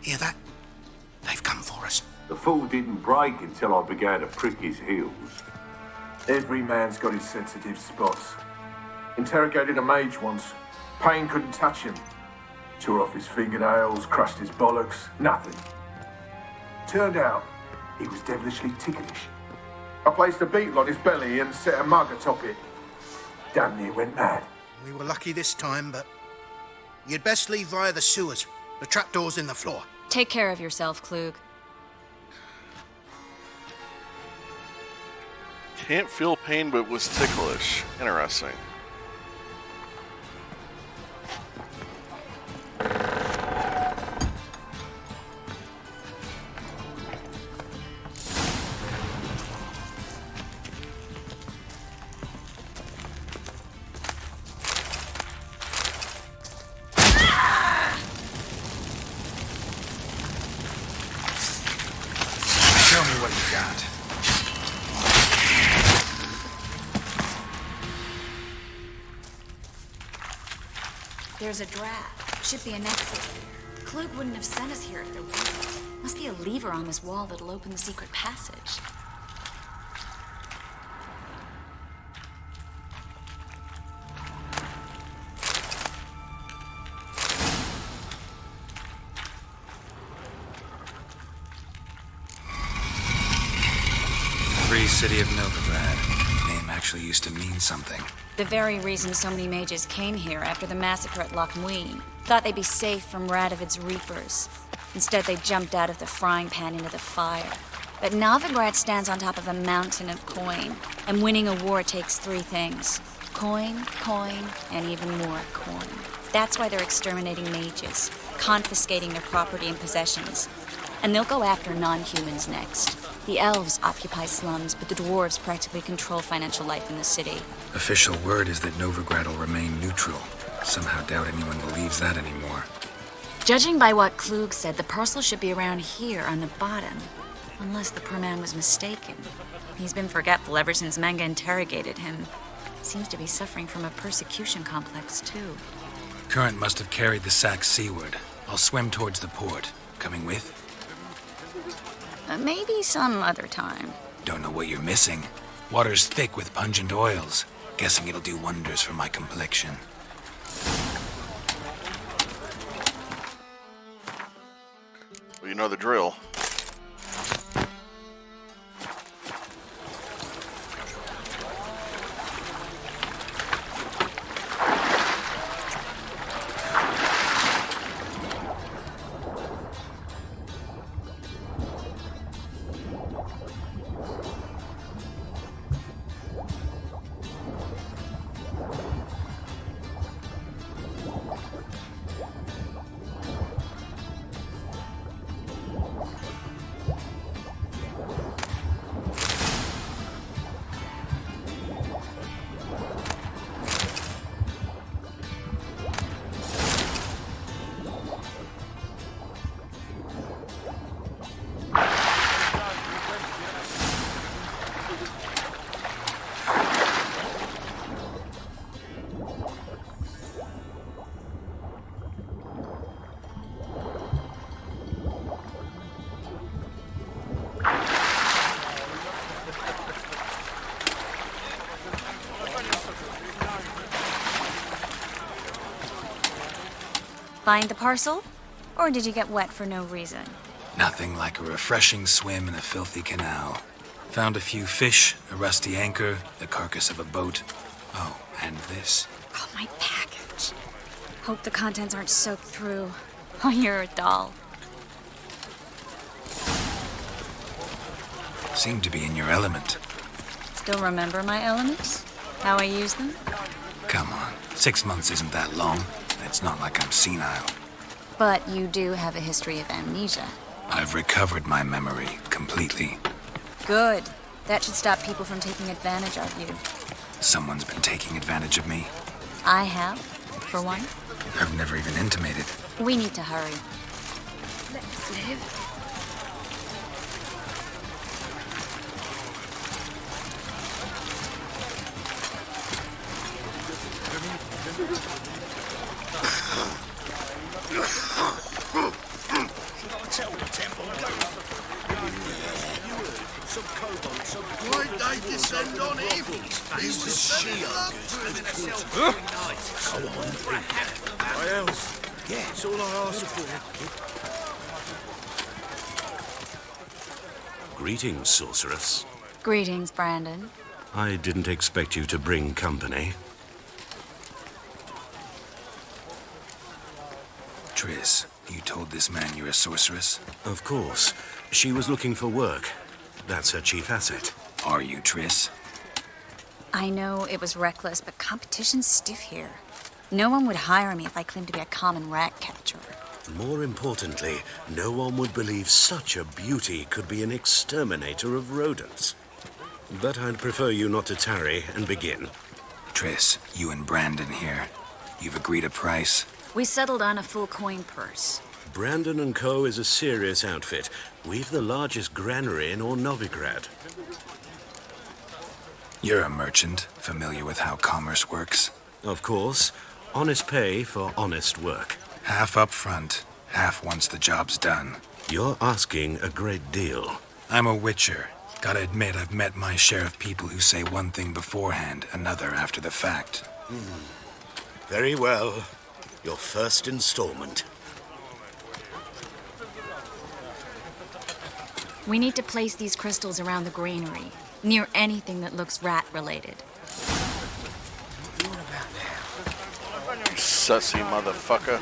Hear that? They've come for us. The fool didn't break until I began to prick his heels. Every man's got his sensitive spots. Interrogated a mage once. Pain couldn't touch him. Tore off his fingernails, crushed his bollocks, nothing. Turned out, he was devilishly ticklish. I placed a beetle on his belly and set a mug atop it. Damn near went mad. We were lucky this time, but you'd best leave via the sewers. The trapdoor's in the floor. Take care of yourself, Klug. Can't feel pain, but was ticklish. Interesting. Show me what you got. There's a draft. Should be an exit here. Klug wouldn't have sent us here if there wasn't. Must be a lever on this wall that'll open the secret passage. Free City of Novigrad. Name actually used to mean something. The very reason so many mages came here after the massacre at Loch Muin. Thought they'd be safe from Radovid's Reapers. Instead, they jumped out of the frying pan into the fire. But Novigrad stands on top of a mountain of coin, and winning a war takes three things. Coin, and even more coin. That's why they're exterminating mages, confiscating their property and possessions. And they'll go after non-humans next. The elves occupy slums, but the dwarves practically control financial life in the city. Official word is that Novigrad will remain neutral. Somehow doubt anyone believes that anymore. Judging by what Klug said, the parcel should be around here on the bottom. Unless the poor man was mistaken. He's been forgetful ever since Manga interrogated him. Seems to be suffering from a persecution complex, too. Current must have carried the sack seaward. I'll swim towards the port. Coming with? Maybe some other time. Don't know what you're missing. Water's thick with pungent oils. Guessing it'll do wonders for my complexion. Well, you know the drill. Find the parcel? Or did you get wet for no reason? Nothing like a refreshing swim in a filthy canal. Found a few fish, a rusty anchor, the carcass of a boat. Oh, and this. Oh, my package. Hope the contents aren't soaked through. Oh, you're a doll. Seem to be in your element. Still remember my elements? How I use them? Come on, 6 months isn't that long. It's not like I'm senile. But you do have a history of amnesia. I've recovered my memory completely. Good. That should stop people from taking advantage of you. Someone's been taking advantage of me. I have, for one. I've never even intimated. We need to hurry. Let's live. Why'd they descend on him? He was setting up to him. Go on, why else? Yeah, it's all I asked for. Greetings, sorceress. Greetings, Brandon. I didn't expect you to bring company. Triss, you told this man you're a sorceress? Of course. She was looking for work. That's her chief asset. Are you, Triss? I know it was reckless, but competition's stiff here. No one would hire me if I claimed to be a common rat catcher. More importantly, no one would believe such a beauty could be an exterminator of rodents. But I'd prefer you not to tarry and begin. Triss, you and Brandon here. You've agreed a price? We settled on a full coin purse. Brandon & Co. is a serious outfit. We've the largest granary in all Novigrad. You're a merchant, familiar with how commerce works? Of course. Honest pay for honest work. Half up front, half once the job's done. You're asking a great deal. I'm a witcher. Gotta admit, I've met my share of people who say one thing beforehand, another after the fact. Very well. Your first installment. We need to place these crystals around the granary, near anything that looks rat-related. Sussy motherfucker.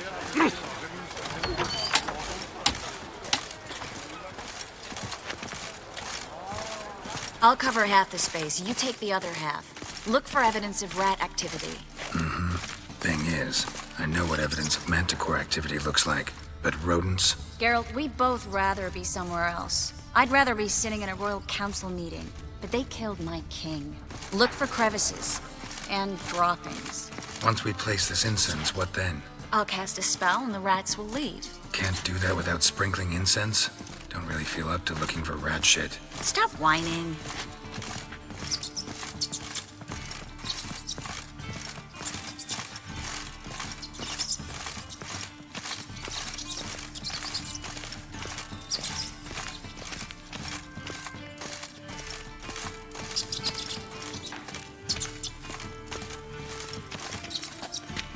I'll cover half the space. You take the other half. Look for evidence of rat activity. Thing is, I know what evidence of manticore activity looks like, but rodents? Geralt, we'd both rather be somewhere else. I'd rather be sitting in a royal council meeting, but they killed my king. Look for crevices and droppings. Once we place this incense, what then? I'll cast a spell and the rats will leave. Can't do that without sprinkling incense? Don't really feel up to looking for rat shit. Stop whining.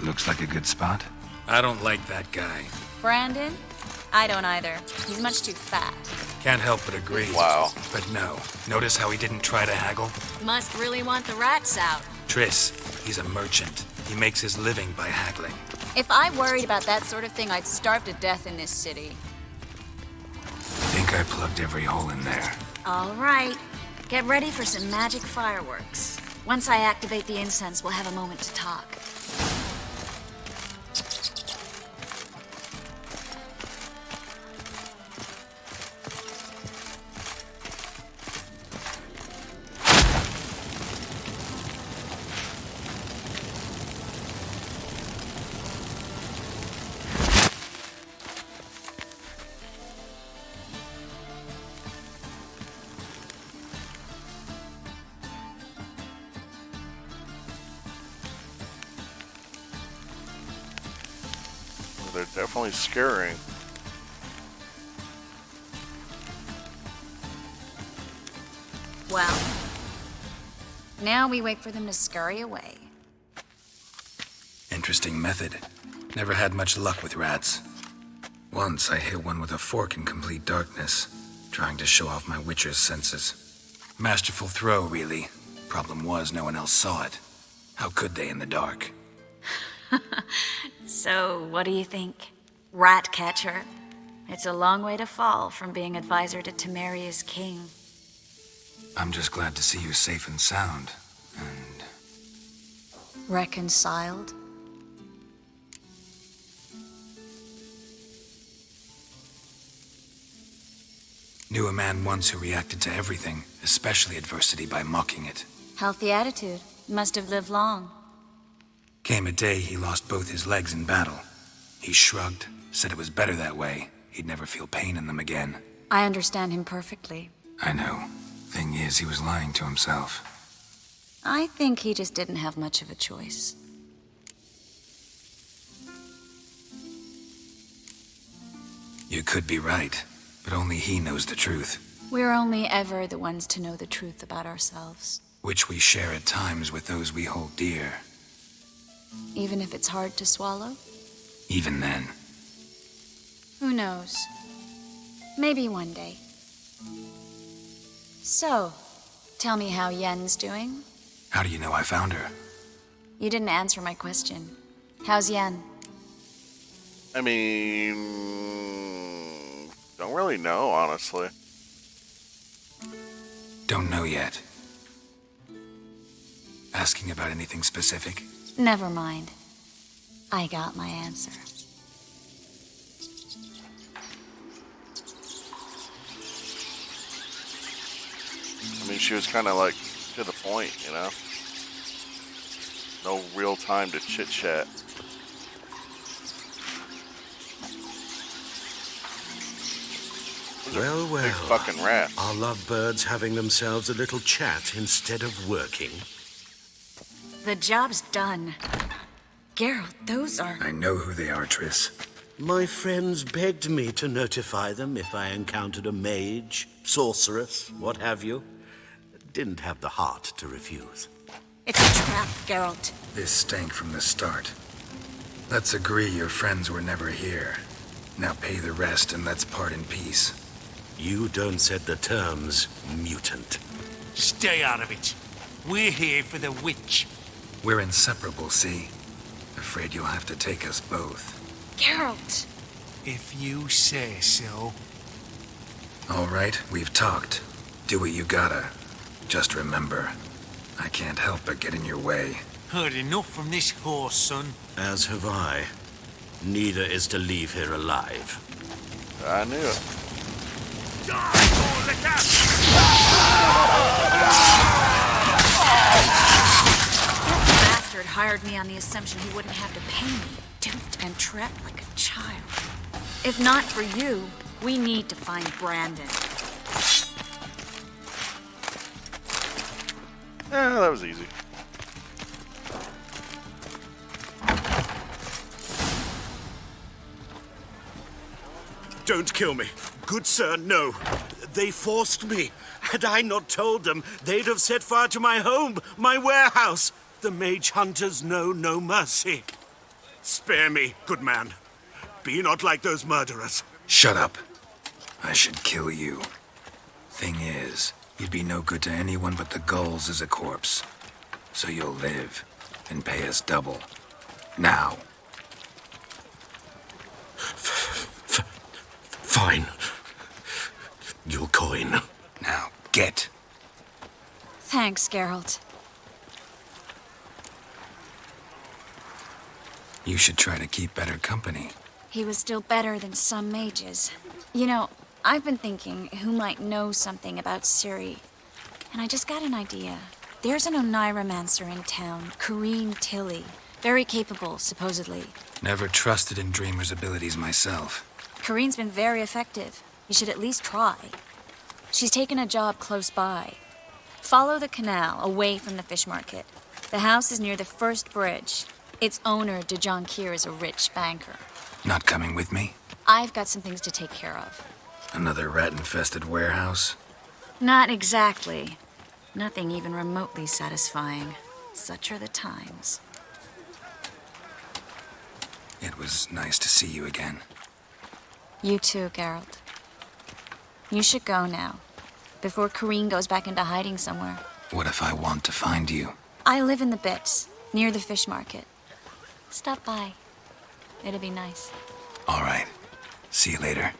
Looks like a good spot. I don't like that guy. Brandon? I don't either. He's much too fat. Can't help but agree. Wow. But no. Notice how he didn't try to haggle? Must really want the rats out. Triss, he's a merchant. He makes his living by haggling. If I worried about that sort of thing, I'd starve to death in this city. Think I plugged every hole in there. All right. Get ready for some magic fireworks. Once I activate the incense, we'll have a moment to talk. They're definitely scaring. Well, now we wait for them to scurry away. Interesting method. Never had much luck with rats. Once I hit one with a fork in complete darkness, trying to show off my witcher's senses. Masterful throw, really. Problem was, no one else saw it. How could they in the dark? So, what do you think? Rat catcher? It's a long way to fall from being advisor to Temeria's king. I'm just glad to see you safe and sound. And... Reconciled? Knew a man once who reacted to everything, especially adversity, by mocking it. Healthy attitude. Must have lived long. Came a day he lost both his legs in battle. He shrugged, said it was better that way. He'd never feel pain in them again. I understand him perfectly. I know. Thing is, he was lying to himself. I think he just didn't have much of a choice. You could be right, but only he knows the truth. We're only ever the ones to know the truth about ourselves. Which we share at times with those we hold dear. Even if it's hard to swallow? Even then. Who knows? Maybe one day. So, tell me how Yen's doing? How do you know I found her? You didn't answer my question. How's Yen? I mean... don't really know, honestly. Don't know yet. Asking about anything specific? Never mind. I got my answer. I mean, she was kind of like to the point, you know? No real time to chit-chat. Well, Big fucking rat. Are lovebirds having themselves a little chat instead of working? The job's done. Geralt, those are... I know who they are, Triss. My friends begged me to notify them if I encountered a mage, sorceress, what have you. Didn't have the heart to refuse. It's a trap, Geralt. This stank from the start. Let's agree your friends were never here. Now pay the rest and let's part in peace. You don't set the terms, mutant. Stay out of it. We're here for the witch. We're inseparable, see? Afraid you'll have to take us both. Geralt! If you say so. All right, we've talked. Do what you gotta. Just remember, I can't help but get in your way. Heard enough from this horse, son. As have I. Neither is to leave here alive. I knew it. Bastard hired me on the assumption he wouldn't have to pay me. Duped and trapped like a child. If not for you, we need to find Brandon. That was easy. Don't kill me. Good sir, no. They forced me. Had I not told them, they'd have set fire to my home, my warehouse. The mage hunters know no mercy. Spare me, good man. Be not like those murderers. Shut up. I should kill you. Thing is, you'd be no good to anyone but the gulls as a corpse. So you'll live and pay us double. Now. Fine. Your coin. Now, get. Thanks, Geralt. You should try to keep better company. He was still better than some mages. You know, I've been thinking who might know something about Ciri. And I just got an idea. There's an Oneiromancer in town, Corrine Tilly. Very capable, supposedly. Never trusted in Dreamer's abilities myself. Corrine's been very effective. You should at least try. She's taken a job close by. Follow the canal, away from the fish market. The house is near the first bridge. Its owner, Dejon Kier, is a rich banker. Not coming with me? I've got some things to take care of. Another rat-infested warehouse? Not exactly. Nothing even remotely satisfying. Such are the times. It was nice to see you again. You too, Geralt. You should go now. before Kareen goes back into hiding somewhere. What if I want to find you? I live in the bits, near the fish market. Stop by. It'll be nice. All right. See you later.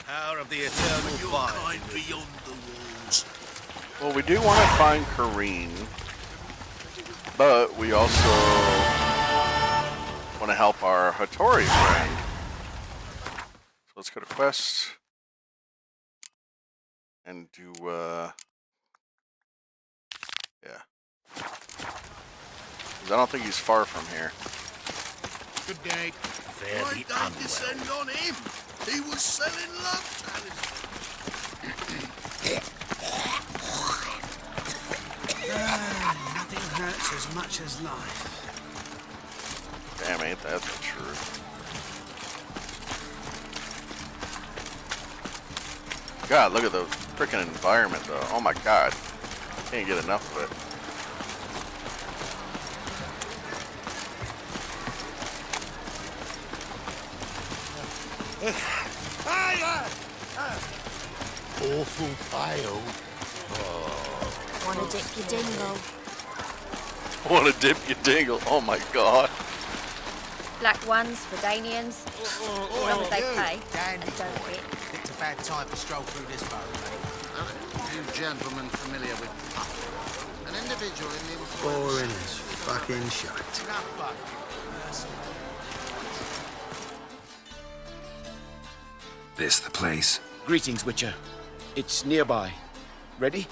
Power of the eternal fire. Beyond the walls. Well, we do want to find Kareen, but we also want to help our Hattori friend. So let's go to quests and do, yeah. 'Cause I don't think he's far from here. Good day. Why don't descend on him? He was selling love Nothing hurts as much as life. Damn, ain't that the truth? God, look at the freaking environment, though. Oh my God. Can't get enough of it. Awful pale. Wanna dip your dingle? Want to dip your dingle? Oh my God. Black ones, Redanians, as long as they pay Dandy and don't boy. hit. It's a bad time to stroll through this boat, mate. You gentlemen familiar with an individual in the Boring as fucking shite. This the place? Greetings, Witcher. It's nearby. Ready?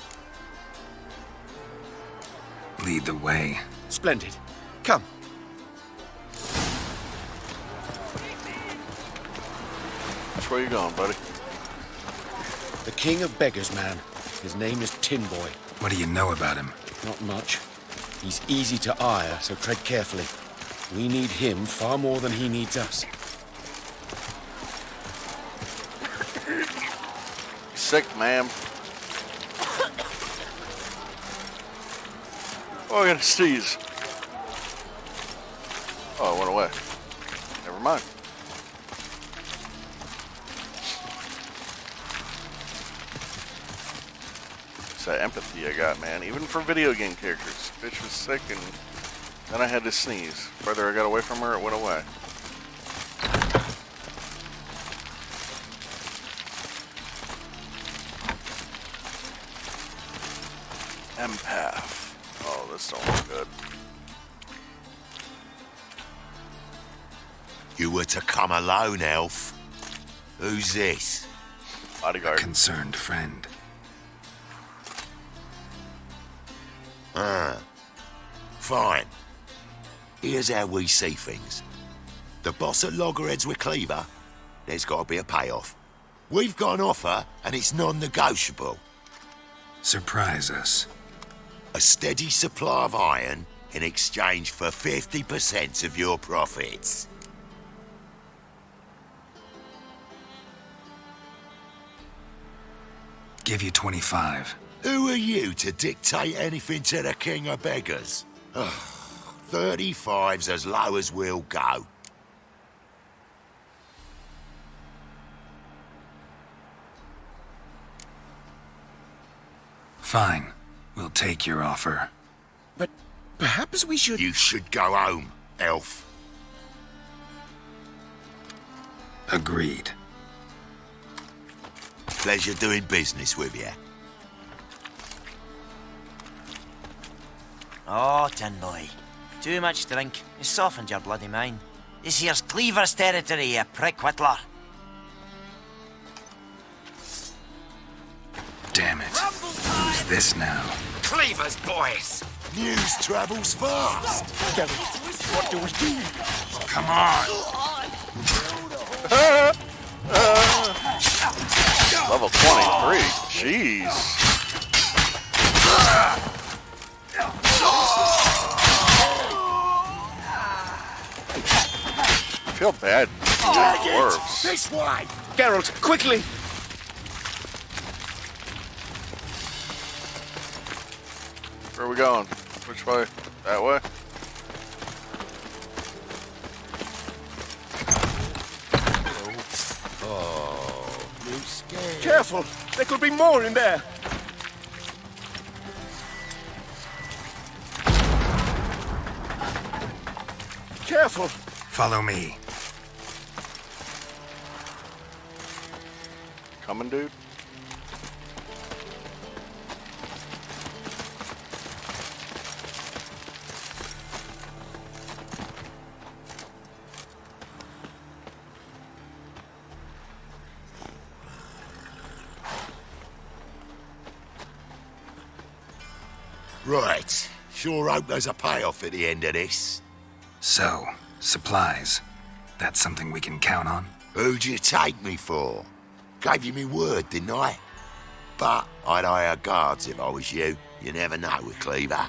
Lead the way. Splendid. Come. Which way you going, buddy? The King of Beggars, man. His name is Tin Boy. What do you know about him? Not much. He's easy to ire, so tread carefully. We need him far more than he needs us. Sick, ma'am. Oh, I got to sneeze. Oh, it went away. Never mind. It's that empathy I got, man. Even for video game characters. Bitch was sick and then I had to sneeze. Further I got away from her, it went away. Empath. Oh, this don't look good. You were to come alone, elf. Who's this? Bodyguard. A concerned friend. Fine. Here's how we see things. The boss at Loggerheads with Cleaver, there's got to be a payoff. We've got an offer, and it's non-negotiable. Surprise us. A steady supply of iron in exchange for 50% of your profits. Give you 25. Who are you to dictate anything to the King of Beggars? 35's as low as we'll go. Fine. We'll take your offer. But perhaps we should... You should go home, elf. Agreed. Pleasure doing business with you. Oh, Tin Boy. Too much drink. You softened your bloody mind. This here's Cleaver's territory, you prick whittler. Damn it. Who's this now? Cleaver's boys. News travels fast. Geralt, what do we do? Come on. Level 23. Jeez. I feel bad. Dwarves. This way! Geralt, quickly! Where are we going? Which way? That way? Oh, you scared Careful! There could be more in there! Careful! Follow me. Coming, dude? Right. Sure hope there's a payoff at the end of this. So, supplies. That's something we can count on? Who'd you take me for? Gave you me word, didn't I? But I'd hire guards if I was you. You never know with Cleaver.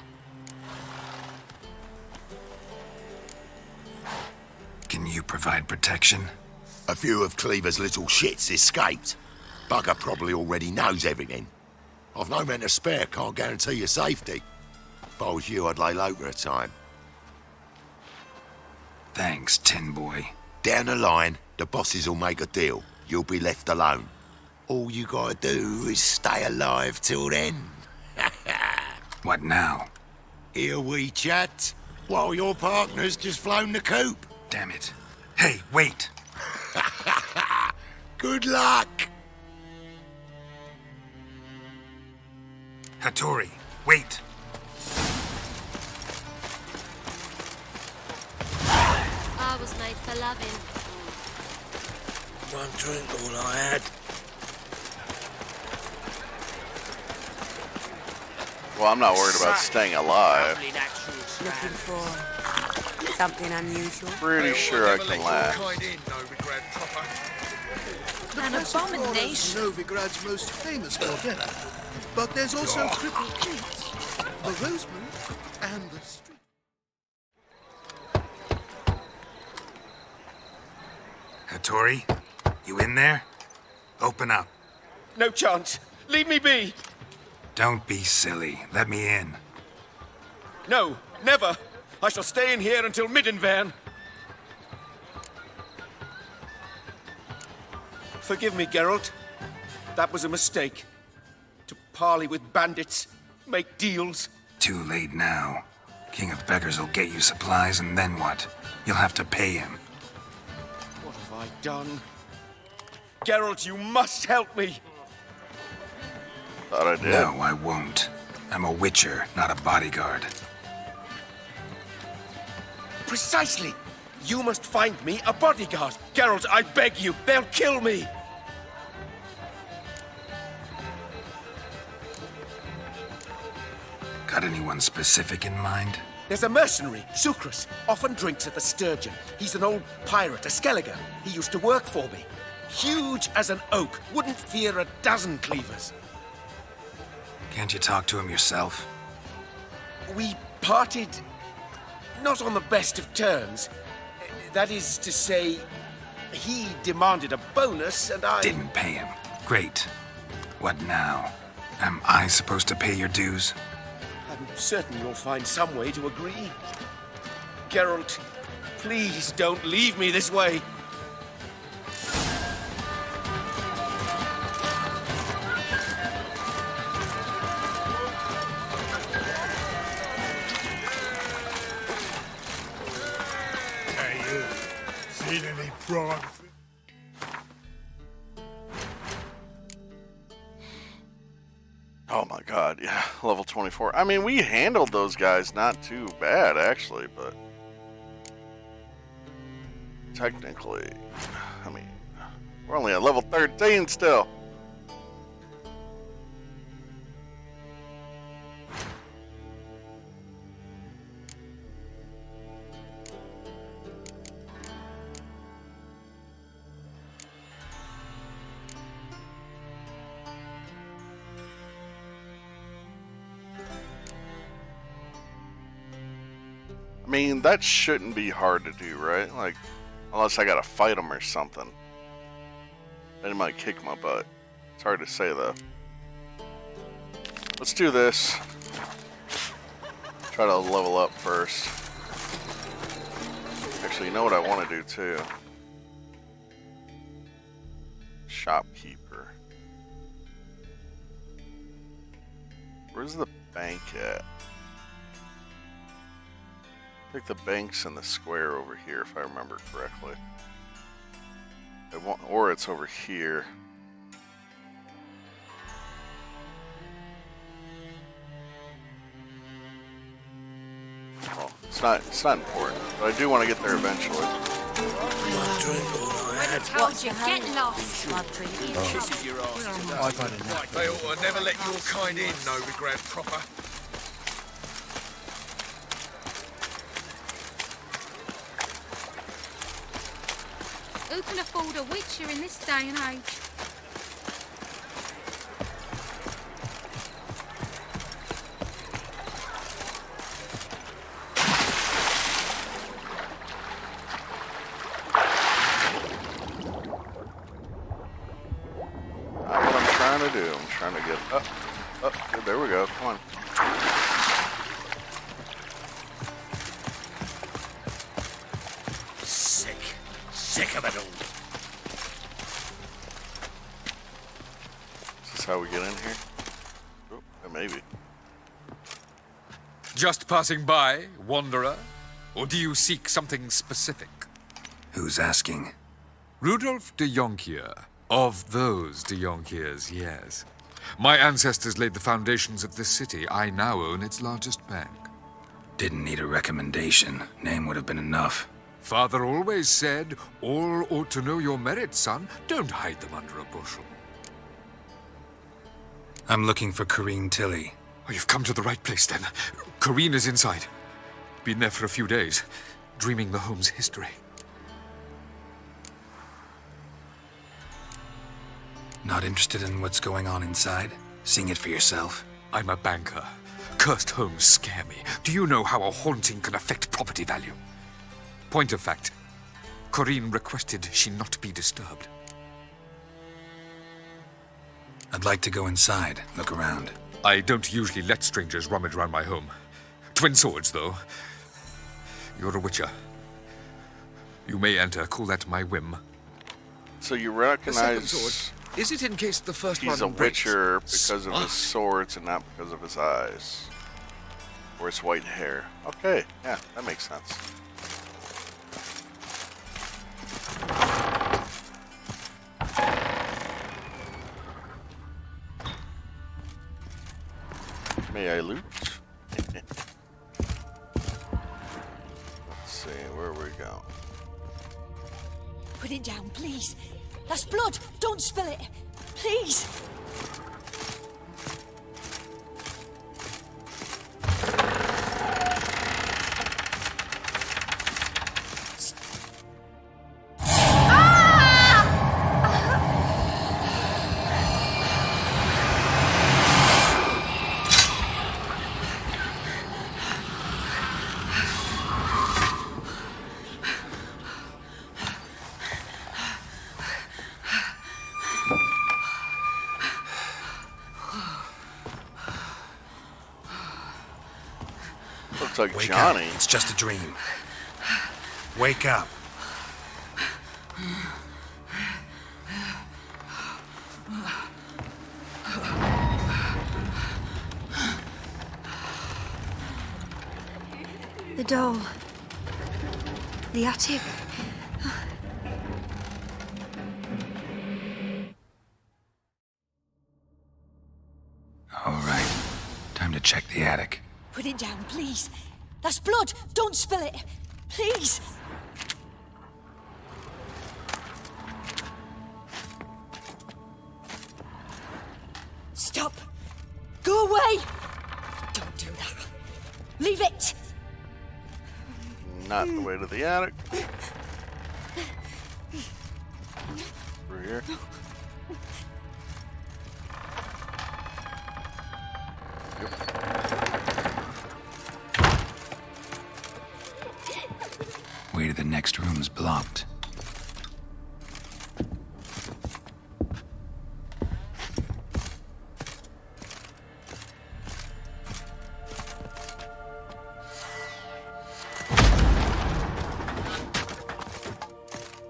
Can you provide protection? A few of Cleaver's little shits escaped. Bugger probably already knows everything. I've no men to spare, can't guarantee your safety. If I was you, I'd lay low for a time. Thanks, Tin Boy. Down the line, the bosses will make a deal. You'll be left alone. All you gotta do is stay alive till then. What now? Here we chat, while your partner's just flown the coop. Damn it. Hey, wait! Good luck! Hattori, wait! I was made for loving. One drink, all I had. Well, I'm not worried about staying alive. Looking for something unusual? Pretty sure I can laugh. An abomination. Novigrad's most famous bordello. But there's also Crippled Keats, the Roseman, and the Street. Hattori, you in there? Open up. No chance! Leave me be! Don't be silly. Let me in. No, never! I shall stay in here until Middenvern. Forgive me, Geralt. That was a mistake. To parley with bandits, make deals. Too late now. King of Beggars will get you supplies, and then what? You'll have to pay him. What have I done? Geralt, you must help me! Thought I did. No, I won't. I'm a witcher, not a bodyguard. Precisely! You must find me a bodyguard. Geralt, I beg you, they'll kill me! Got anyone specific in mind? There's a mercenary, Sucrus, often drinks at the Sturgeon. He's an old pirate, a Skelliger. He used to work for me. Huge as an oak, wouldn't fear a dozen cleavers. Can't you talk to him yourself? We parted not on the best of terms. That is to say, he demanded a bonus and I... Didn't pay him. Great. What now? Am I supposed to pay your dues? I'm certain you'll find some way to agree. Geralt, please don't leave me this way. Hey, you. Seen any prawns? Oh my god, yeah, level 24. I mean, we handled those guys not too bad, actually, but... Technically, I mean, we're only at level 13 still. I mean, that shouldn't be hard to do, right? Like, unless I gotta fight them or something. Then it might kick my butt. It's hard to say, though. Let's do this. Try to level up first. Actually, you know what I want to do, too? Shopkeeper. Where's the bank at? I think the bank's in the square over here, if I remember correctly. Or it's over here. Well, it's not important, but I do want to get there eventually. I told you, get lost. This is your arse. They ought to never let your kind in, Novigrad proper. Who can afford a witcher in this day and age? Not what I'm trying to do. I'm trying to get up. Good, there we go. Come on. Sick of it all. Is this how we get in here? Oh, maybe. Just passing by, wanderer? Or do you seek something specific? Who's asking? Rudolf de Jonkier. Of those de Jonkiers, yes. My ancestors laid the foundations of this city. I now own its largest bank. Didn't need a recommendation. Name would have been enough. Father always said, all ought to know your merits, son. Don't hide them under a bushel. I'm looking for Corrine Tilly. Oh, you've come to the right place, then. Corrine is inside. Been there for a few days, dreaming the home's history. Not interested in what's going on inside? Seeing it for yourself? I'm a banker. Cursed homes scare me. Do you know how a haunting can affect property value? Point of fact, Corrine requested she not be disturbed. I'd like to go inside, look around. I don't usually let strangers rummage around my home. Twin swords, though. You're a witcher. You may enter, call that my whim. So you recognize Is it in case the first he's one a breaks? witcher because of his swords and not because of his eyes. Or his white hair. Okay, yeah, that makes sense. May I loot? Let's see, where are we going? Put it down, please. That's blood. Don't spill it. Please. Looks like Wake Johnny. Up. It's just a dream. Wake up. The doll. The attic. All right. Time to check the attic. Put it down, please. That's blood. Don't spill it. Please. Stop. Go away. Don't do that. Leave it. Not the way to the attic. Over here. Way to the next room's blocked.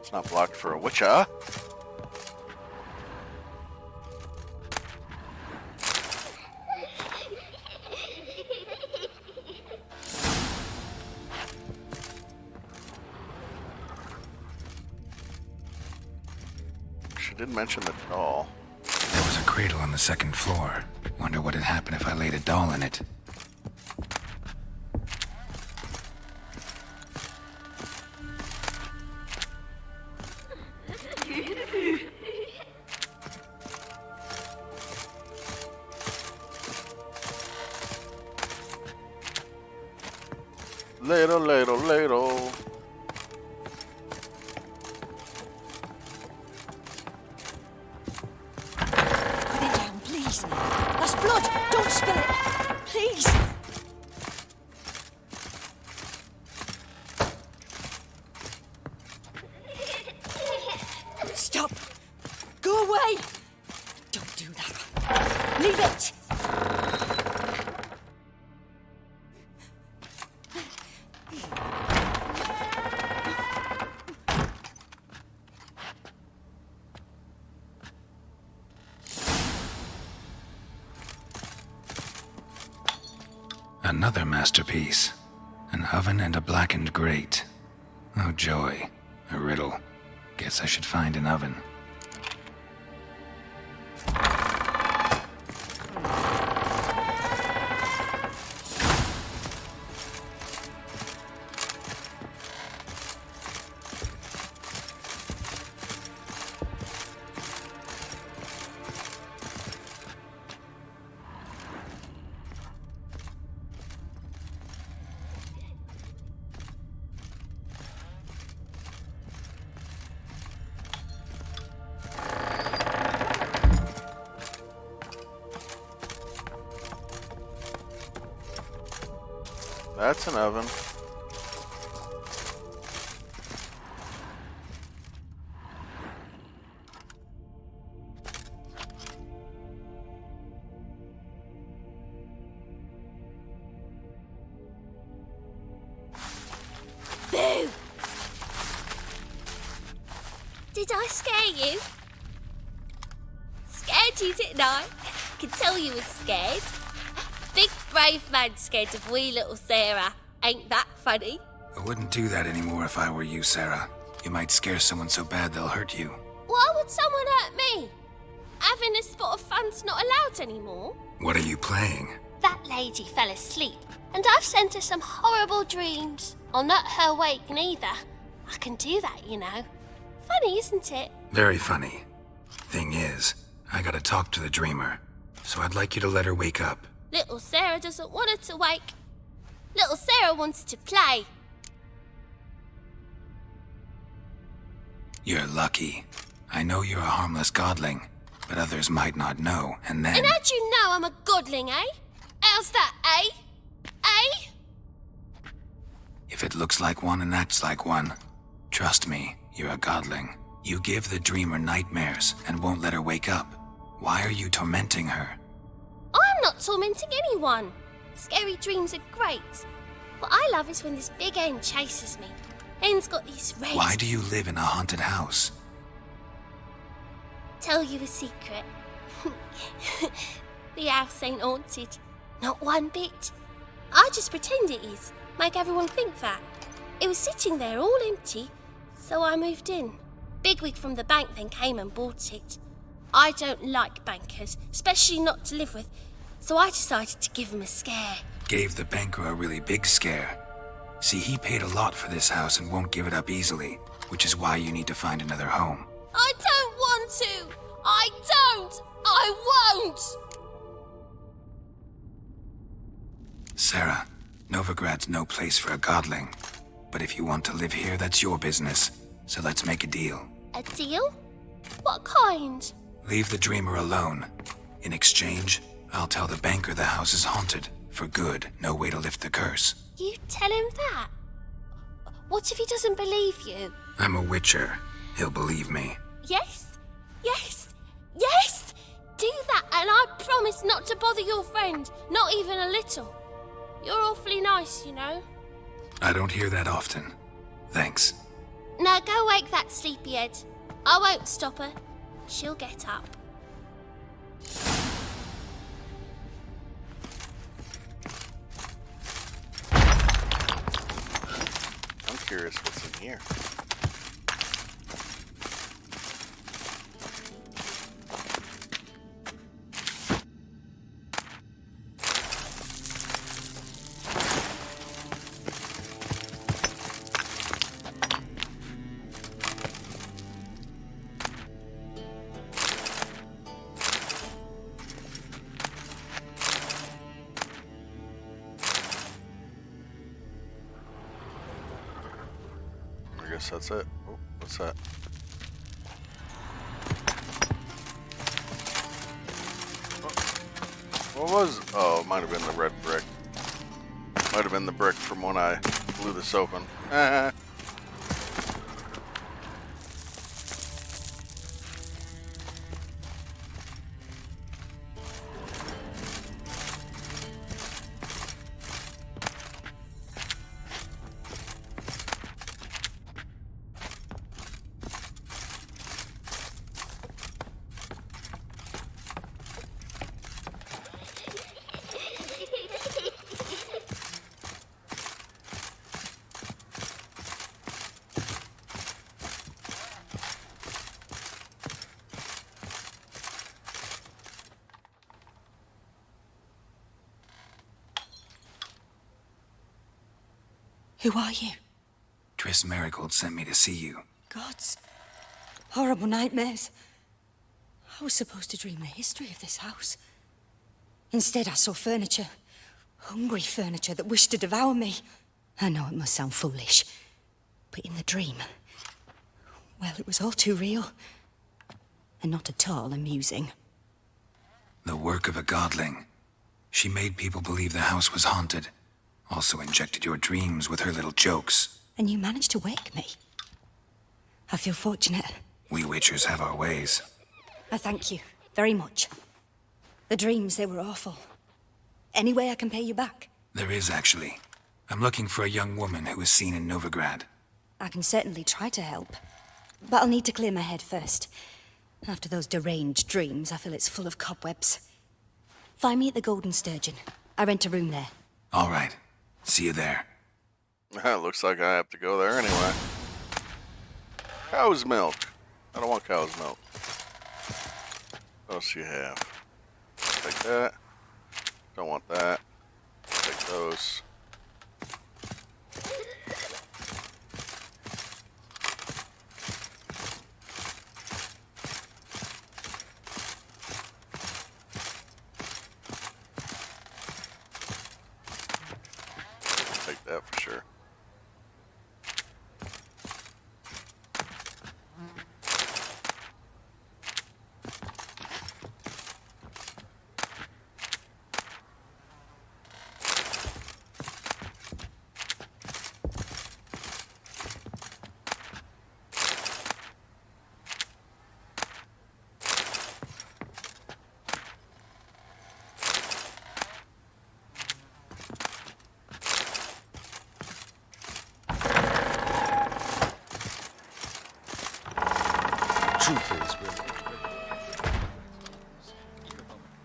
It's not blocked for a witcher. did mention the doll. There was a cradle on the second floor. Wonder what had happened if I laid a doll in it. Little. Put it down, please. That's blood. Don't spill it. Please. Stop. Go away. Don't do that. Leave it. Another masterpiece. An oven and a blackened grate. Oh joy. A riddle. Guess I should find an oven. That's an oven. Boo! Did I scare you? Scared you, didn't I? Could tell you was scared. Big brave man scared of wee little Sarah. Ain't that funny? I wouldn't do that anymore if I were you, Sarah. You might scare someone so bad they'll hurt you. Why would someone hurt me? Having a spot of fun's not allowed anymore. What are you playing? That lady fell asleep, and I've sent her some horrible dreams. I'll not her wake neither. I can do that, you know. Funny, isn't it? Very funny. Thing is, I gotta talk to the dreamer, so I'd like you to let her wake up. Little Sarah doesn't want her to wake. Little Sarah wants to play. You're lucky. I know you're a harmless godling, but others might not know, and then... And how'd you know I'm a godling, eh? How's that, eh? Eh? If it looks like one and acts like one, trust me, you're a godling. You give the dreamer nightmares and won't let her wake up. Why are you tormenting her? I'm not tormenting anyone. Scary dreams are great. What I love is when this big hen chases me. Hen's got these red... Why do you live in a haunted house? Tell you a secret. The house ain't haunted. Not one bit. I just pretend it is. Make everyone think that. It was sitting there all empty, so I moved in. Bigwig from the bank then came and bought it. I don't like bankers, especially not to live with, so I decided to give him a scare. Gave the banker a really big scare. See, he paid a lot for this house and won't give it up easily, which is why you need to find another home. I don't want to! I don't! I won't! Sarah, Novigrad's no place for a godling. But if you want to live here, that's your business. So let's make a deal. A deal? What kind? Leave the dreamer alone. In exchange, I'll tell the banker the house is haunted. For good, no way to lift the curse. You tell him that? What if he doesn't believe you? I'm a witcher. He'll believe me. Yes? Yes? Yes! Do that and I promise not to bother your friend. Not even a little. You're awfully nice, you know. I don't hear that often. Thanks. Now go wake that sleepyhead. I won't stop her. She'll get up. I'm curious what's in here. guess that's it. Oh, what's that? What was... Oh, it might have been the red brick. Might have been the brick from when I blew this open. Who are you? Triss Marigold sent me to see you. Gods. Horrible nightmares. I was supposed to dream the history of this house. Instead, I saw furniture. Hungry furniture that wished to devour me. I know it must sound foolish, but in the dream, well, it was all too real. And not at all amusing. The work of a godling. She made people believe the house was haunted. Also injected your dreams with her little jokes. And you managed to wake me. I feel fortunate. We witchers have our ways. I thank you very much. The dreams, they were awful. Any way I can pay you back? There is, actually. I'm looking for a young woman who was seen in Novigrad. I can certainly try to help. But I'll need to clear my head first. After those deranged dreams, I feel it's full of cobwebs. Find me at the Golden Sturgeon. I rent a room there. All right. See you there. Looks like I have to go there anyway. Cow's milk. I don't want cow's milk. What else do you have? Take that. Don't want that. Take those. Take that for sure.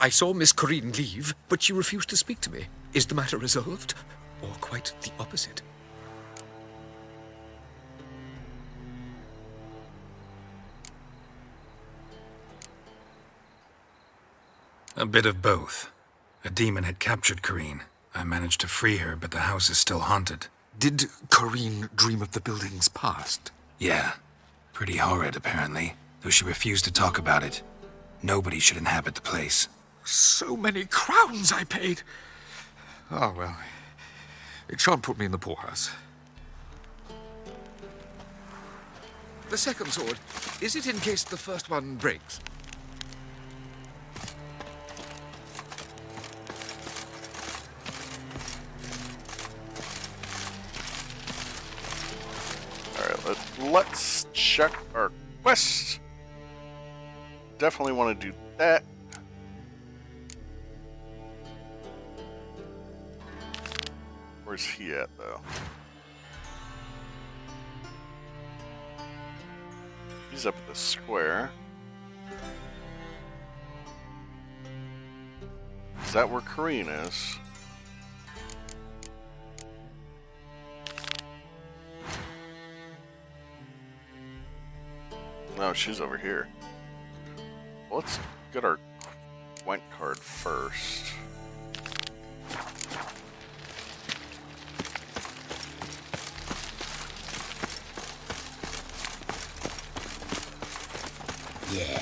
I saw Miss Corinne leave, but she refused to speak to me. Is the matter resolved? Or quite the opposite? A bit of both. A demon had captured Corinne. I managed to free her, but the house is still haunted. Did Corinne dream of the building's past? Yeah. Pretty horrid, apparently, though she refused to talk about it. Nobody should inhabit the place. So many crowns I paid. Oh, well. It shan't put me in the poorhouse. The second sword, is it in case the first one breaks? Alright, let's check our quests. Definitely want to do that. Where's he at, though? He's up at the square. Is that where Corinne is? No, she's over here. Well, let's get our Gwent card first. Yeah,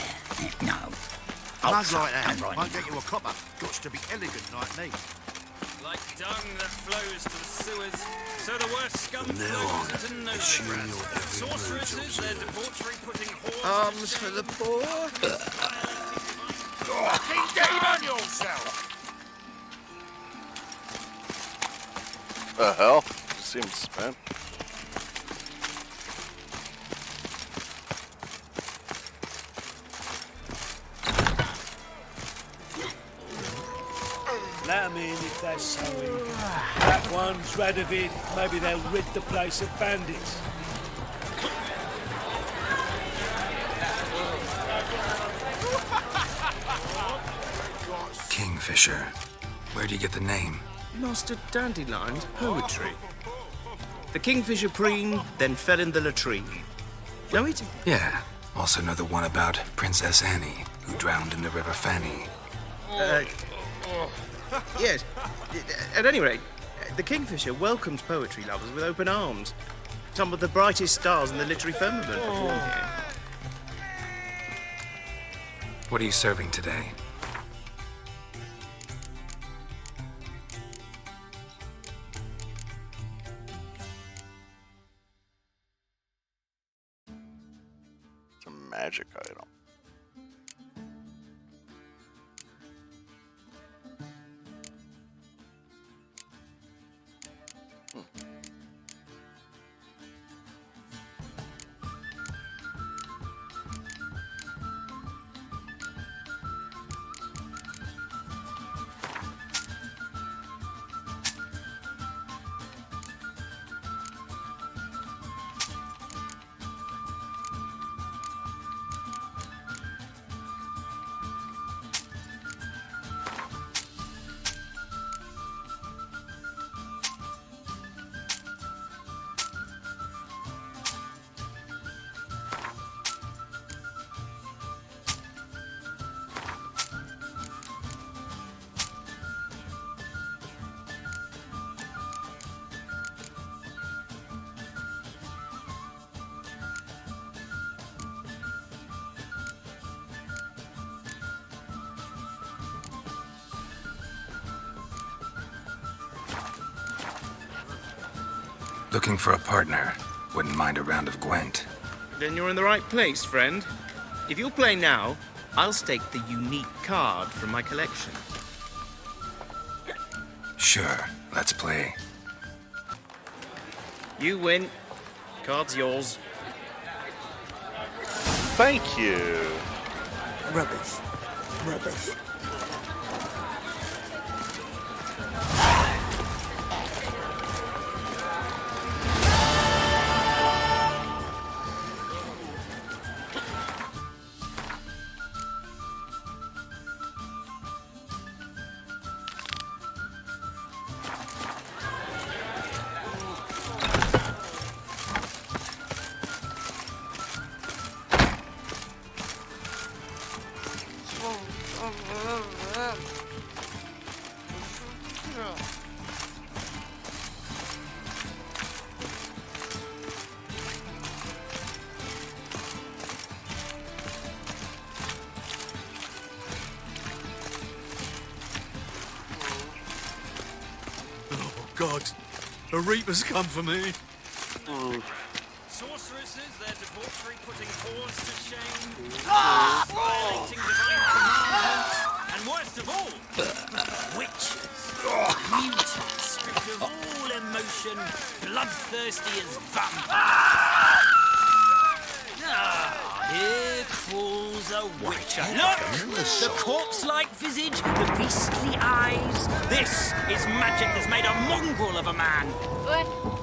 no. Buzz like that won't get you a copper. Got to be elegant like me. Like dung that flows to the sewers. So the worst scum From now on, into no assume grass. your every move Sorceresses, their debauchery putting horns Arms for the poor. Fucking demon yourself! The hell? Seems spent. Let 'em in if they're so eager. That one's Radovid. Maybe they'll rid the place of bandits. Kingfisher. Where do you get the name? Master Dandelion's poetry. The kingfisher preened, then fell in the latrine. Know it? Yeah. Also know the one about Princess Annie, who drowned in the River Fanny. Yes. At any rate, the kingfisher welcomes poetry lovers with open arms. Some of the brightest stars in the literary firmament perform here. What are you serving today? It's a magic item. Looking for a partner. Wouldn't mind a round of Gwent. Then you're in the right place, friend. If you'll play now, I'll stake the unique card from my collection. Sure, let's play. You win. Card's yours. Thank you. Rubbish. Rubbish. God, a reaper's come for me. Sorceresses, their debauchery putting horns to shame. Ah! Violating divine commandments. And worst of all, witches. Mutants, stripped of all emotion, bloodthirsty as vampires. Here crawls a witcher. Look! The corpse-like visage, the beastly eyes. This is magic that's made a mongrel of a man.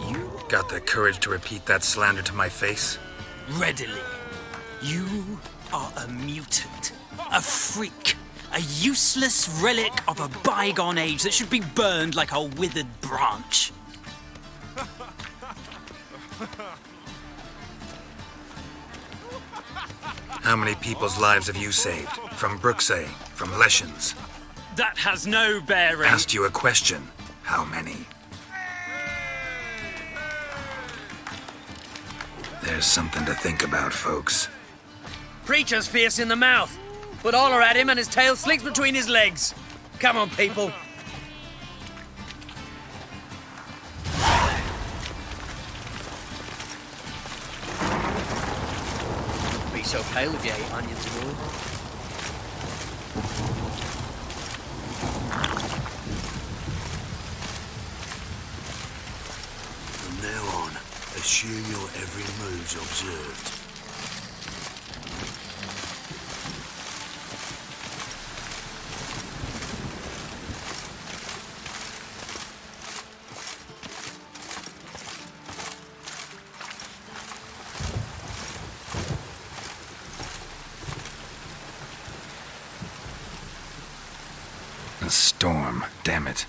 You Got the courage to repeat that slander to my face? readily. You are a mutant, a freak, a useless relic of a bygone age that should be burned like a withered branch. How many people's lives have you saved? From Bruxay, from Leshens? That has no bearing. Asked you a question. How many? There's something to think about, folks. Preacher's fierce in the mouth. Put holler at him and his tail slinks between his legs. Come on, people. so pale if you ate onions and all. From now on, assume your every move's observed. A storm, damn it.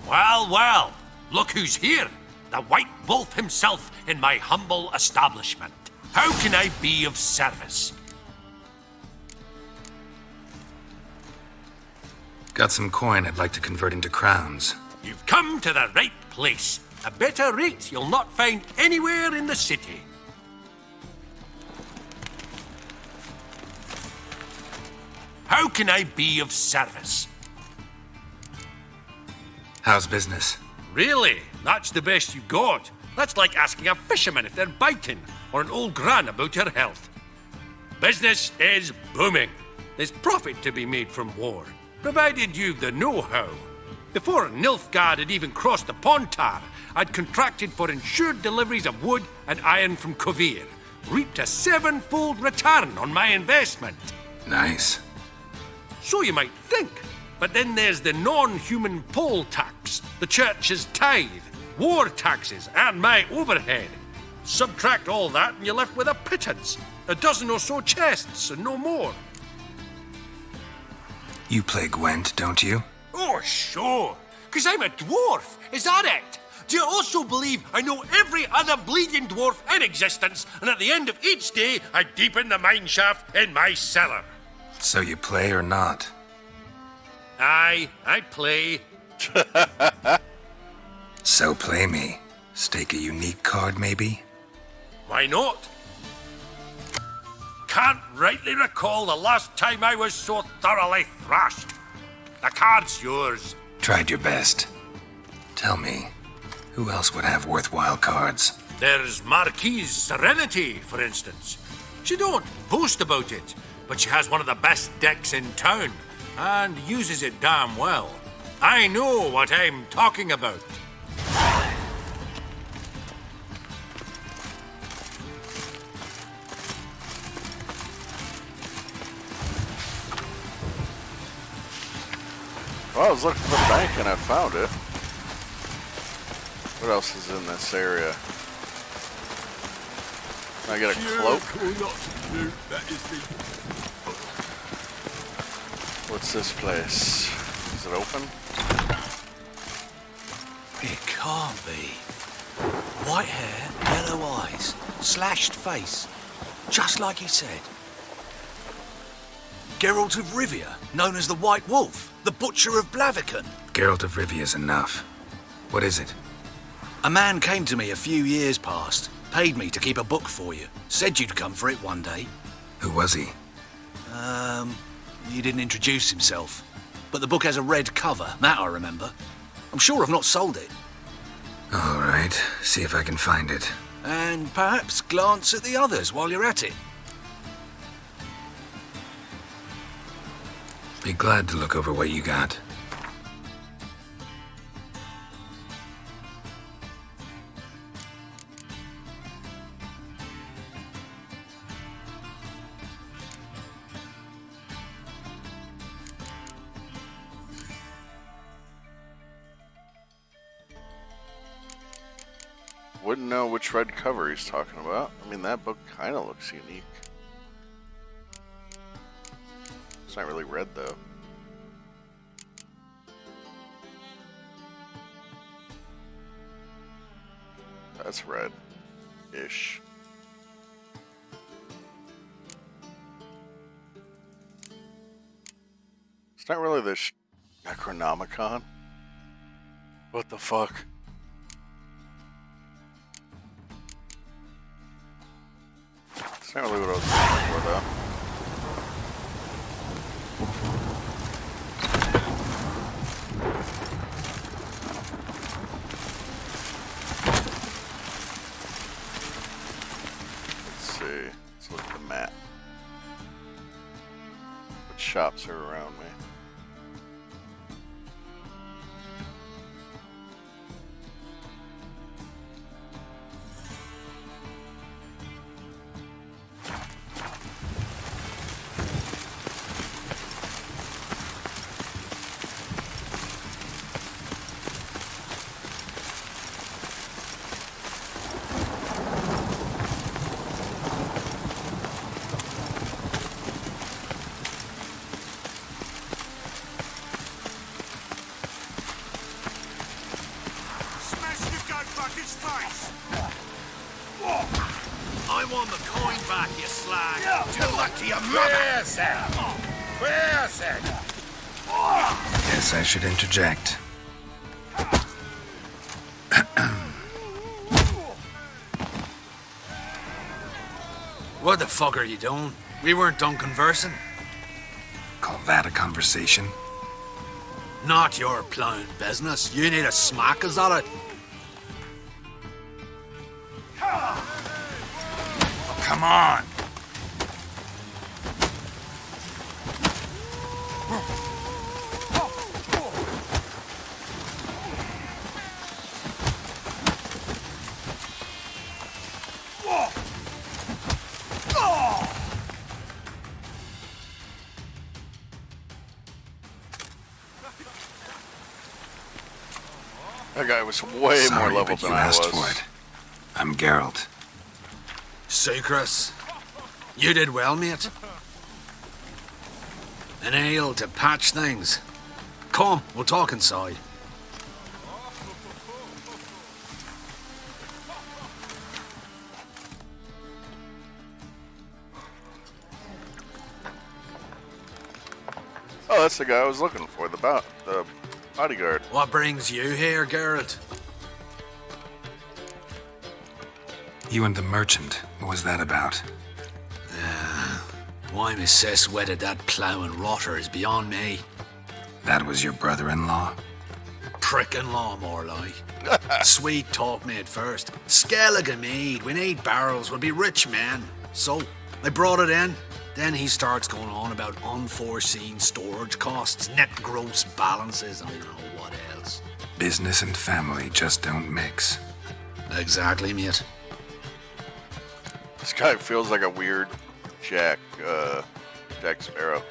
Well, well, look who's here. The White Wolf himself in my humble establishment. How can I be of service? Got some coin I'd like to convert into crowns. You've come to the right place. A better rate you'll not find anywhere in the city. How can I be of service? How's business? Really? That's the best you've got? That's like asking a fisherman if they're biting, or an old gran about her health. Business is booming. There's profit to be made from war, provided you've the know-how. Before Nilfgaard had even crossed the Pontar, I'd contracted for insured deliveries of wood and iron from Kovir, reaped a 7-fold return on my investment. Nice. So you might think. But then there's the non-human poll tax, the church's tithe, war taxes, and my overhead. Subtract all that and you're left with a pittance. A dozen or so chests and no more. You play Gwent, don't you? Oh, sure. 'Cause I'm a dwarf. Is that it? Do you also believe I know every other bleeding dwarf in existence, and at the end of each day, I deepen the mine shaft in my cellar? So you play or not? Aye, I play. So play me. Stake a unique card, maybe? Why not? Can't rightly recall the last time I was so thoroughly thrashed. The card's yours. Tried your best. Tell me, who else would have worthwhile cards? There's Marquise Serenity, for instance. She don't boast about it, but she has one of the best decks in town, and uses it damn well. I know what I'm talking about. Well, I was looking for the bank and I found it. What else is in this area? Can I get a cloak? What's this place? Is it open? It can't be. White hair, yellow eyes, slashed face. Just like he said. Geralt of Rivia, known as the White Wolf, the Butcher of Blaviken. Geralt of Rivia's enough. What is it? A man came to me a few years past, paid me to keep a book for you, said you'd come for it one day. Who was he? He didn't introduce himself. But the book has a red cover, that I remember. I'm sure I've not sold it. All right, see if I can find it. And perhaps glance at the others while you're at it. Be glad to look over what you got. Wouldn't know which red cover he's talking about. I mean, that book kind of looks unique. It's not really red, though. That's red-ish. It's not really the Necronomicon. What the fuck? It's not really what I was looking for, though. Let's look at the map. What shops are around me? I want the coin back, you slag. Tell that to your mother. Where's it? Guess I should interject. What the fuck are you doing? We weren't done conversing. Call that a conversation? Not your plowing business. You need a smack, is that it? Oh, come on! That guy was way Sorry, more level but than you I asked was. for it. I'm Geralt. Sucrus, you did well, mate. An ale to patch things. Come, we'll talk inside. Oh, that's the guy I was looking for, the bodyguard. What brings you here, Geralt? You and the merchant. What was that about? Why my sis wedded that ploughing rotter is beyond me. That was your brother-in-law? Prick-in-law, more like. Sweet talk me at first. Skellige mead, we need barrels, we'll be rich men. So, I brought it in. Then he starts going on about unforeseen storage costs, net gross balances, and I don't know what else. Business and family just don't mix. Exactly, mate. This guy feels like a weird Jack Sparrow.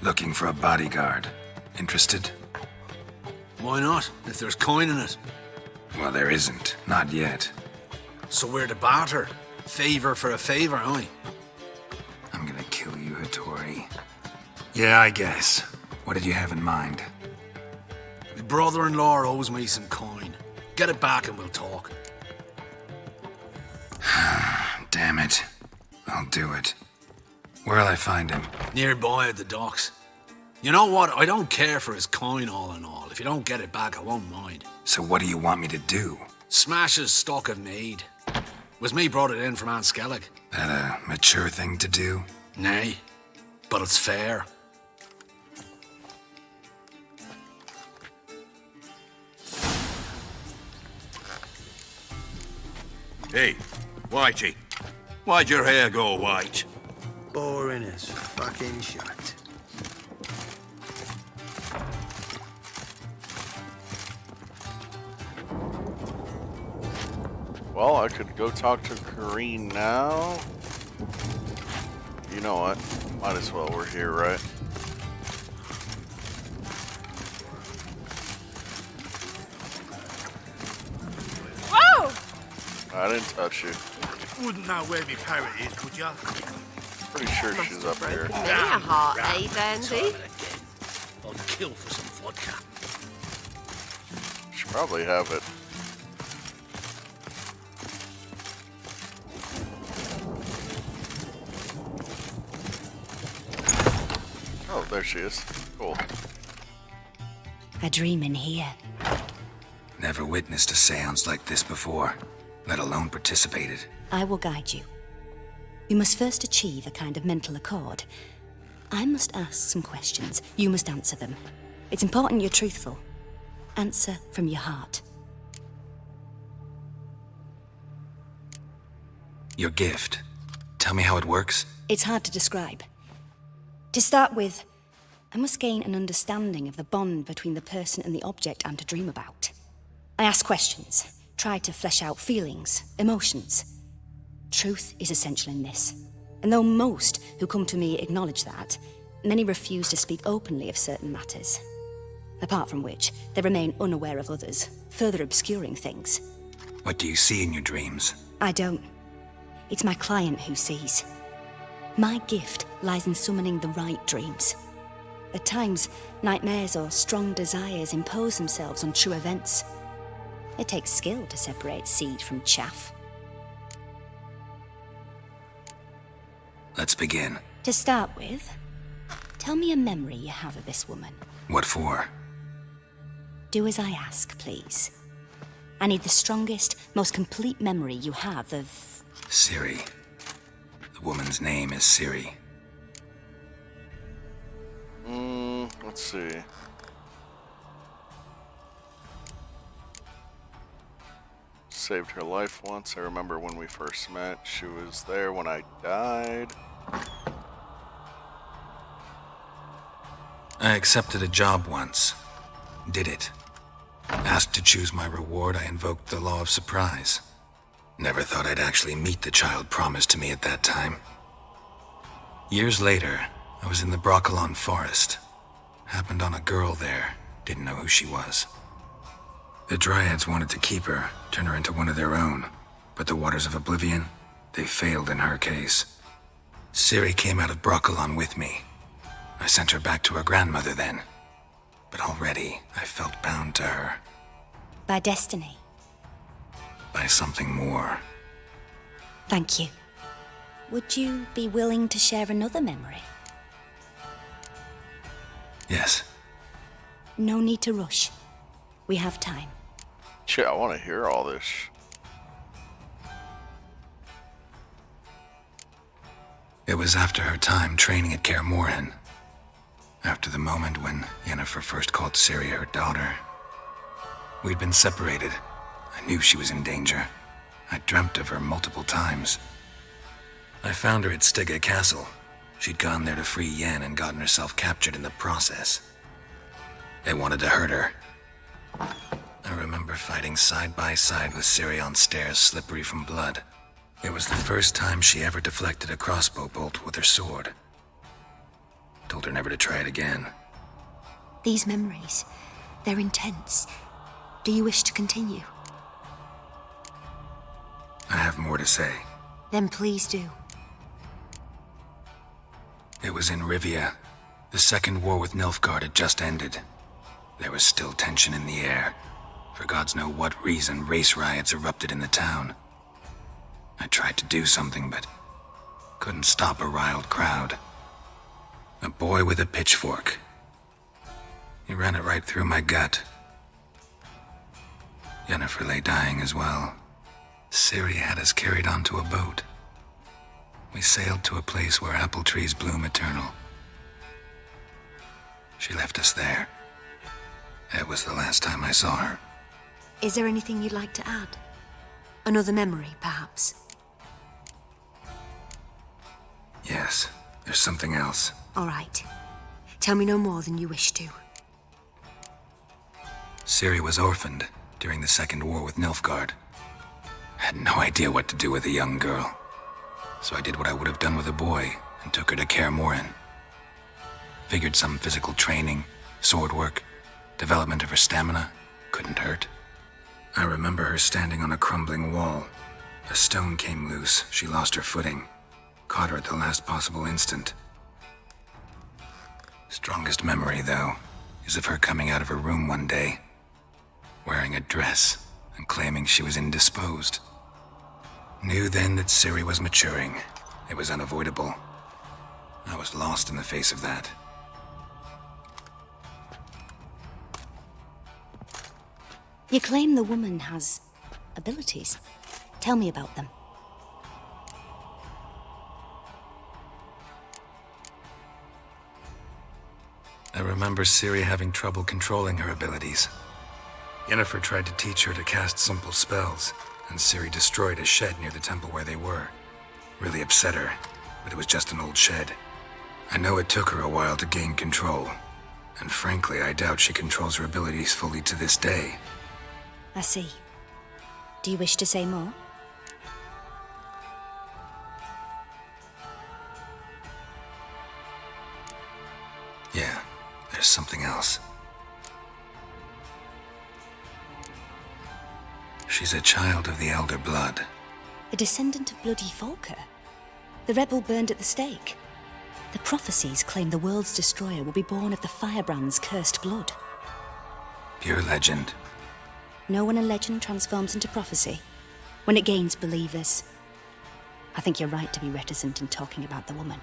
Looking for a bodyguard. Interested? Why not, if there's coin in it? Well, there isn't. Not yet. So we're to barter. Favor for a favor, aye? I'm gonna kill you, Hattori. Yeah, I guess. What did you have in mind? My brother-in-law owes me some coin. Get it back and we'll talk. Damn it. I'll do it. Where'll I find him? Nearby at the docks. You know what? I don't care for his coin all in all. If you don't get it back, I won't mind. So what do you want me to do? Smash his stock of mead. Was me brought it in from Aunt Skellig. That a mature thing to do? Nay, but it's fair. Hey, Whitey. Why'd your hair go white? Boring as fucking shite. Well, I could go talk to Kareen now. You know what? Might as well. We're here, right? Whoa! I didn't touch you. Wouldn't know where my parrot is, would ya? Pretty sure she's up here. Me a heart, eh, Dandy? I'd kill for some vodka. Should probably have it. there she is. Cool. A dream in here. Never witnessed a seance like this before, let alone participated. I will guide you. You must first achieve a kind of mental accord. I must ask some questions. You must answer them. It's important you're truthful. Answer from your heart. Your gift. Tell me how it works. It's hard to describe. To start with, I must gain an understanding of the bond between the person and the object I'm to dream about. I ask questions, try to flesh out feelings, emotions. Truth is essential in this. And though most who come to me acknowledge that, many refuse to speak openly of certain matters. Apart from which, they remain unaware of others, further obscuring things. What do you see in your dreams? I don't. It's my client who sees. My gift lies in summoning the right dreams. At times, nightmares or strong desires impose themselves on true events. It takes skill to separate seed from chaff. Let's begin. To start with, tell me a memory you have of this woman. What for? Do as I ask, please. I need the strongest, most complete memory you have of... Ciri. The woman's name is Ciri. Let's see. Saved her life once. I remember when we first met. She was there when I died. I accepted a job once. Did it. Asked to choose my reward, I invoked the law of surprise. Never thought I'd actually meet the child promised to me at that time. Years later, I was in the Broccolon forest. Happened on a girl there. Didn't know who she was. The Dryads wanted to keep her, turn her into one of their own. But the Waters of Oblivion, they failed in her case. Ciri came out of Broccolon with me. I sent her back to her grandmother then. But already, I felt bound to her. By destiny. By something more. Thank you. Would you be willing to share another memory? Yes. No need to rush. We have time. Shit, I want to hear all this. It was after her time training at Kaer Morhen. After the moment when Yennefer first called Ciri her daughter. We'd been separated. I knew she was in danger. I dreamt of her multiple times. I found her at Stygga Castle. She'd gone there to free Yen and gotten herself captured in the process. They wanted to hurt her. I remember fighting side by side with Ciri on stairs slippery from blood. It was the first time she ever deflected a crossbow bolt with her sword. Told her never to try it again. These memories, they're intense. Do you wish to continue? I have more to say. Then please do. It was in Rivia. The second war with Nilfgaard had just ended. There was still tension in the air. For gods know what reason, race riots erupted in the town. I tried to do something, but couldn't stop a riled crowd. A boy with a pitchfork. He ran it right through my gut. Yennefer lay dying as well. Ciri had us carried onto a boat. We sailed to a place where apple trees bloom eternal. She left us there. That was the last time I saw her. Is there anything you'd like to add? Another memory, perhaps? Yes, there's something else. All right. Tell me no more than you wish to. Ciri was orphaned during the Second War with Nilfgaard. Had no idea what to do with a young girl. So I did what I would have done with a boy and took her to Kaer Morhen. Figured some physical training, sword work, development of her stamina couldn't hurt. I remember her standing on a crumbling wall. A stone came loose, she lost her footing. Caught her at the last possible instant. Strongest memory, though, is of her coming out of her room one day, wearing a dress and claiming she was indisposed. Knew then that Ciri was maturing. It was unavoidable. I was lost in the face of that. You claim the woman has abilities. Tell me about them. I remember Ciri having trouble controlling her abilities. Yennefer tried to teach her to cast simple spells, and Ciri destroyed a shed near the temple where they were. Really upset her, but it was just an old shed. I know it took her a while to gain control, and frankly, I doubt she controls her abilities fully to this day. I see. Do you wish to say more? Yeah, there's something else. She's a child of the Elder Blood. A descendant of bloody Volker? The rebel burned at the stake. The prophecies claim the world's destroyer will be born of the firebrand's cursed blood. Pure legend. Know when a legend transforms into prophecy? When it gains believers. I think you're right to be reticent in talking about the woman.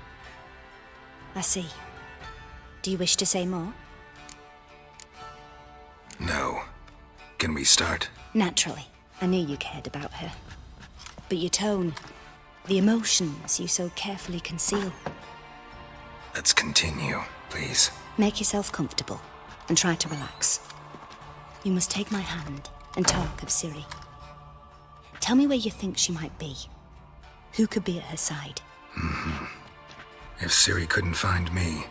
I see. Do you wish to say more? No. Can we start? Naturally. I knew you cared about her. But your tone, the emotions you so carefully conceal. Let's continue, please. Make yourself comfortable and try to relax. You must take my hand and talk of Ciri. Tell me where you think she might be. Who could be at her side? If Ciri couldn't find me,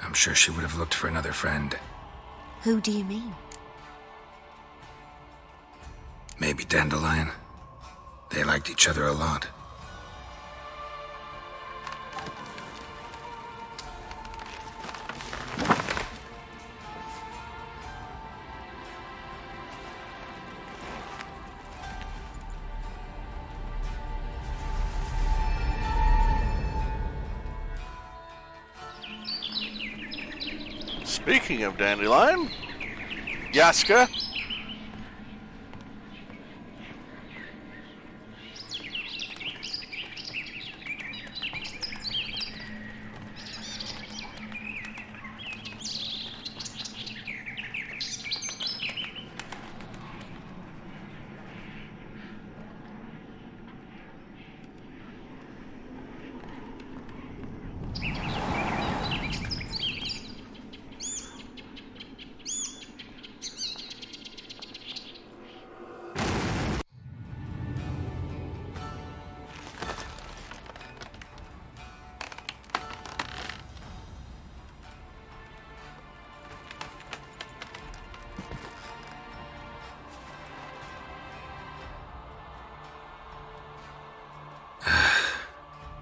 I'm sure she would have looked for another friend. Who do you mean? Maybe Dandelion. They liked each other a lot. Speaking of Dandelion, Yaska.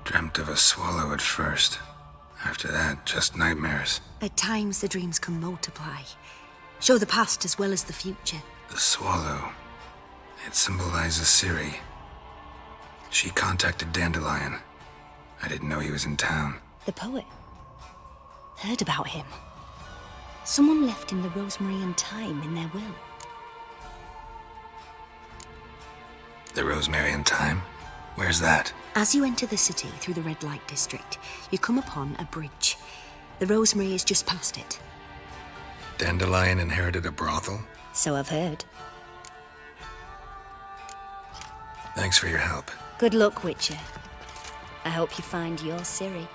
Dreamt of a swallow at first. After that, just nightmares. At times the dreams can multiply. Show the past as well as the future. The swallow. It symbolizes Ciri. She contacted Dandelion. I didn't know he was in town. The poet. Heard about him. Someone left him the rosemary and thyme in their will. The rosemary and thyme? Where's that? As you enter the city through the red light district, you come upon a bridge. The rosemary is just past it. Dandelion inherited a brothel? So I've heard. Thanks for your help. Good luck, Witcher. I hope you find your Ciri.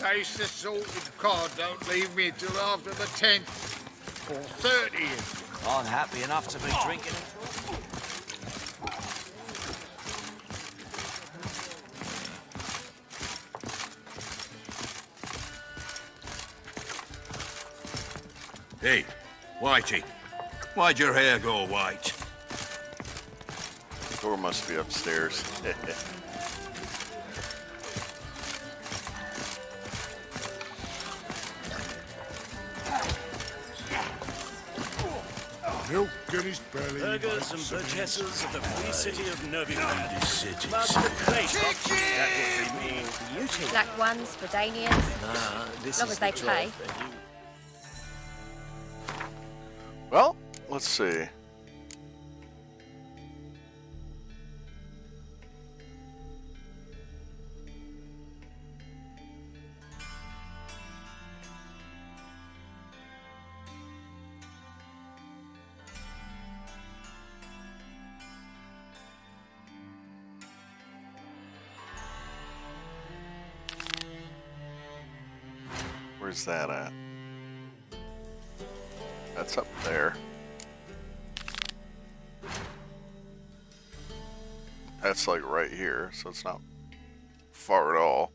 Taste the salted cod, don't leave me till after the 10th or 30th. I'm happy enough to be drinking it. Hey, Whitey, why'd your hair go white? The door must be upstairs. Milk in his belly. Burghers and burgesses of the free city of Novigrad. City. Must plate. That would be me. Beauty. Black ones for Danians. This as long as they pay. Well, let's see. Where's that at? That's up there. That's like right here, so it's not far at all.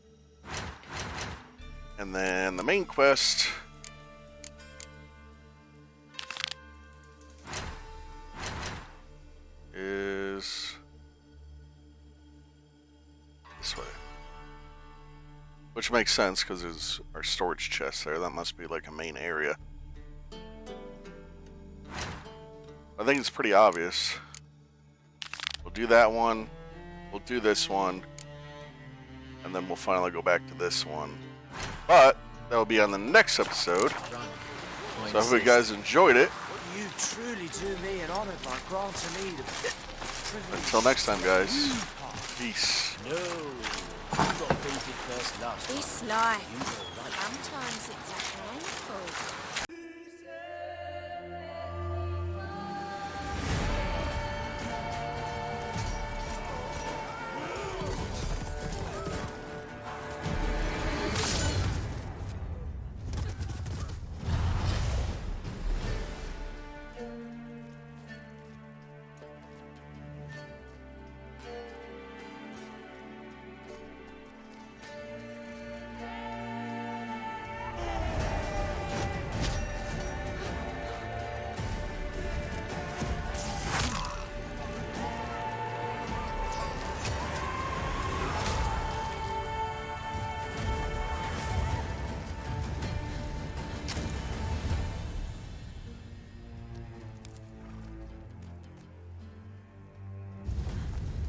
And then the main quest is this way. Which makes sense because there's our storage chest there. That must be like a main area. I think it's pretty obvious. We'll do that one. We'll do this one. And then we'll finally go back to this one. But that'll be on the next episode. So I hope you guys enjoyed it. You truly do me an honor by granting me the privilege. Until next time, guys. Peace. No. You got beaten first last. This life, sometimes it's a handful.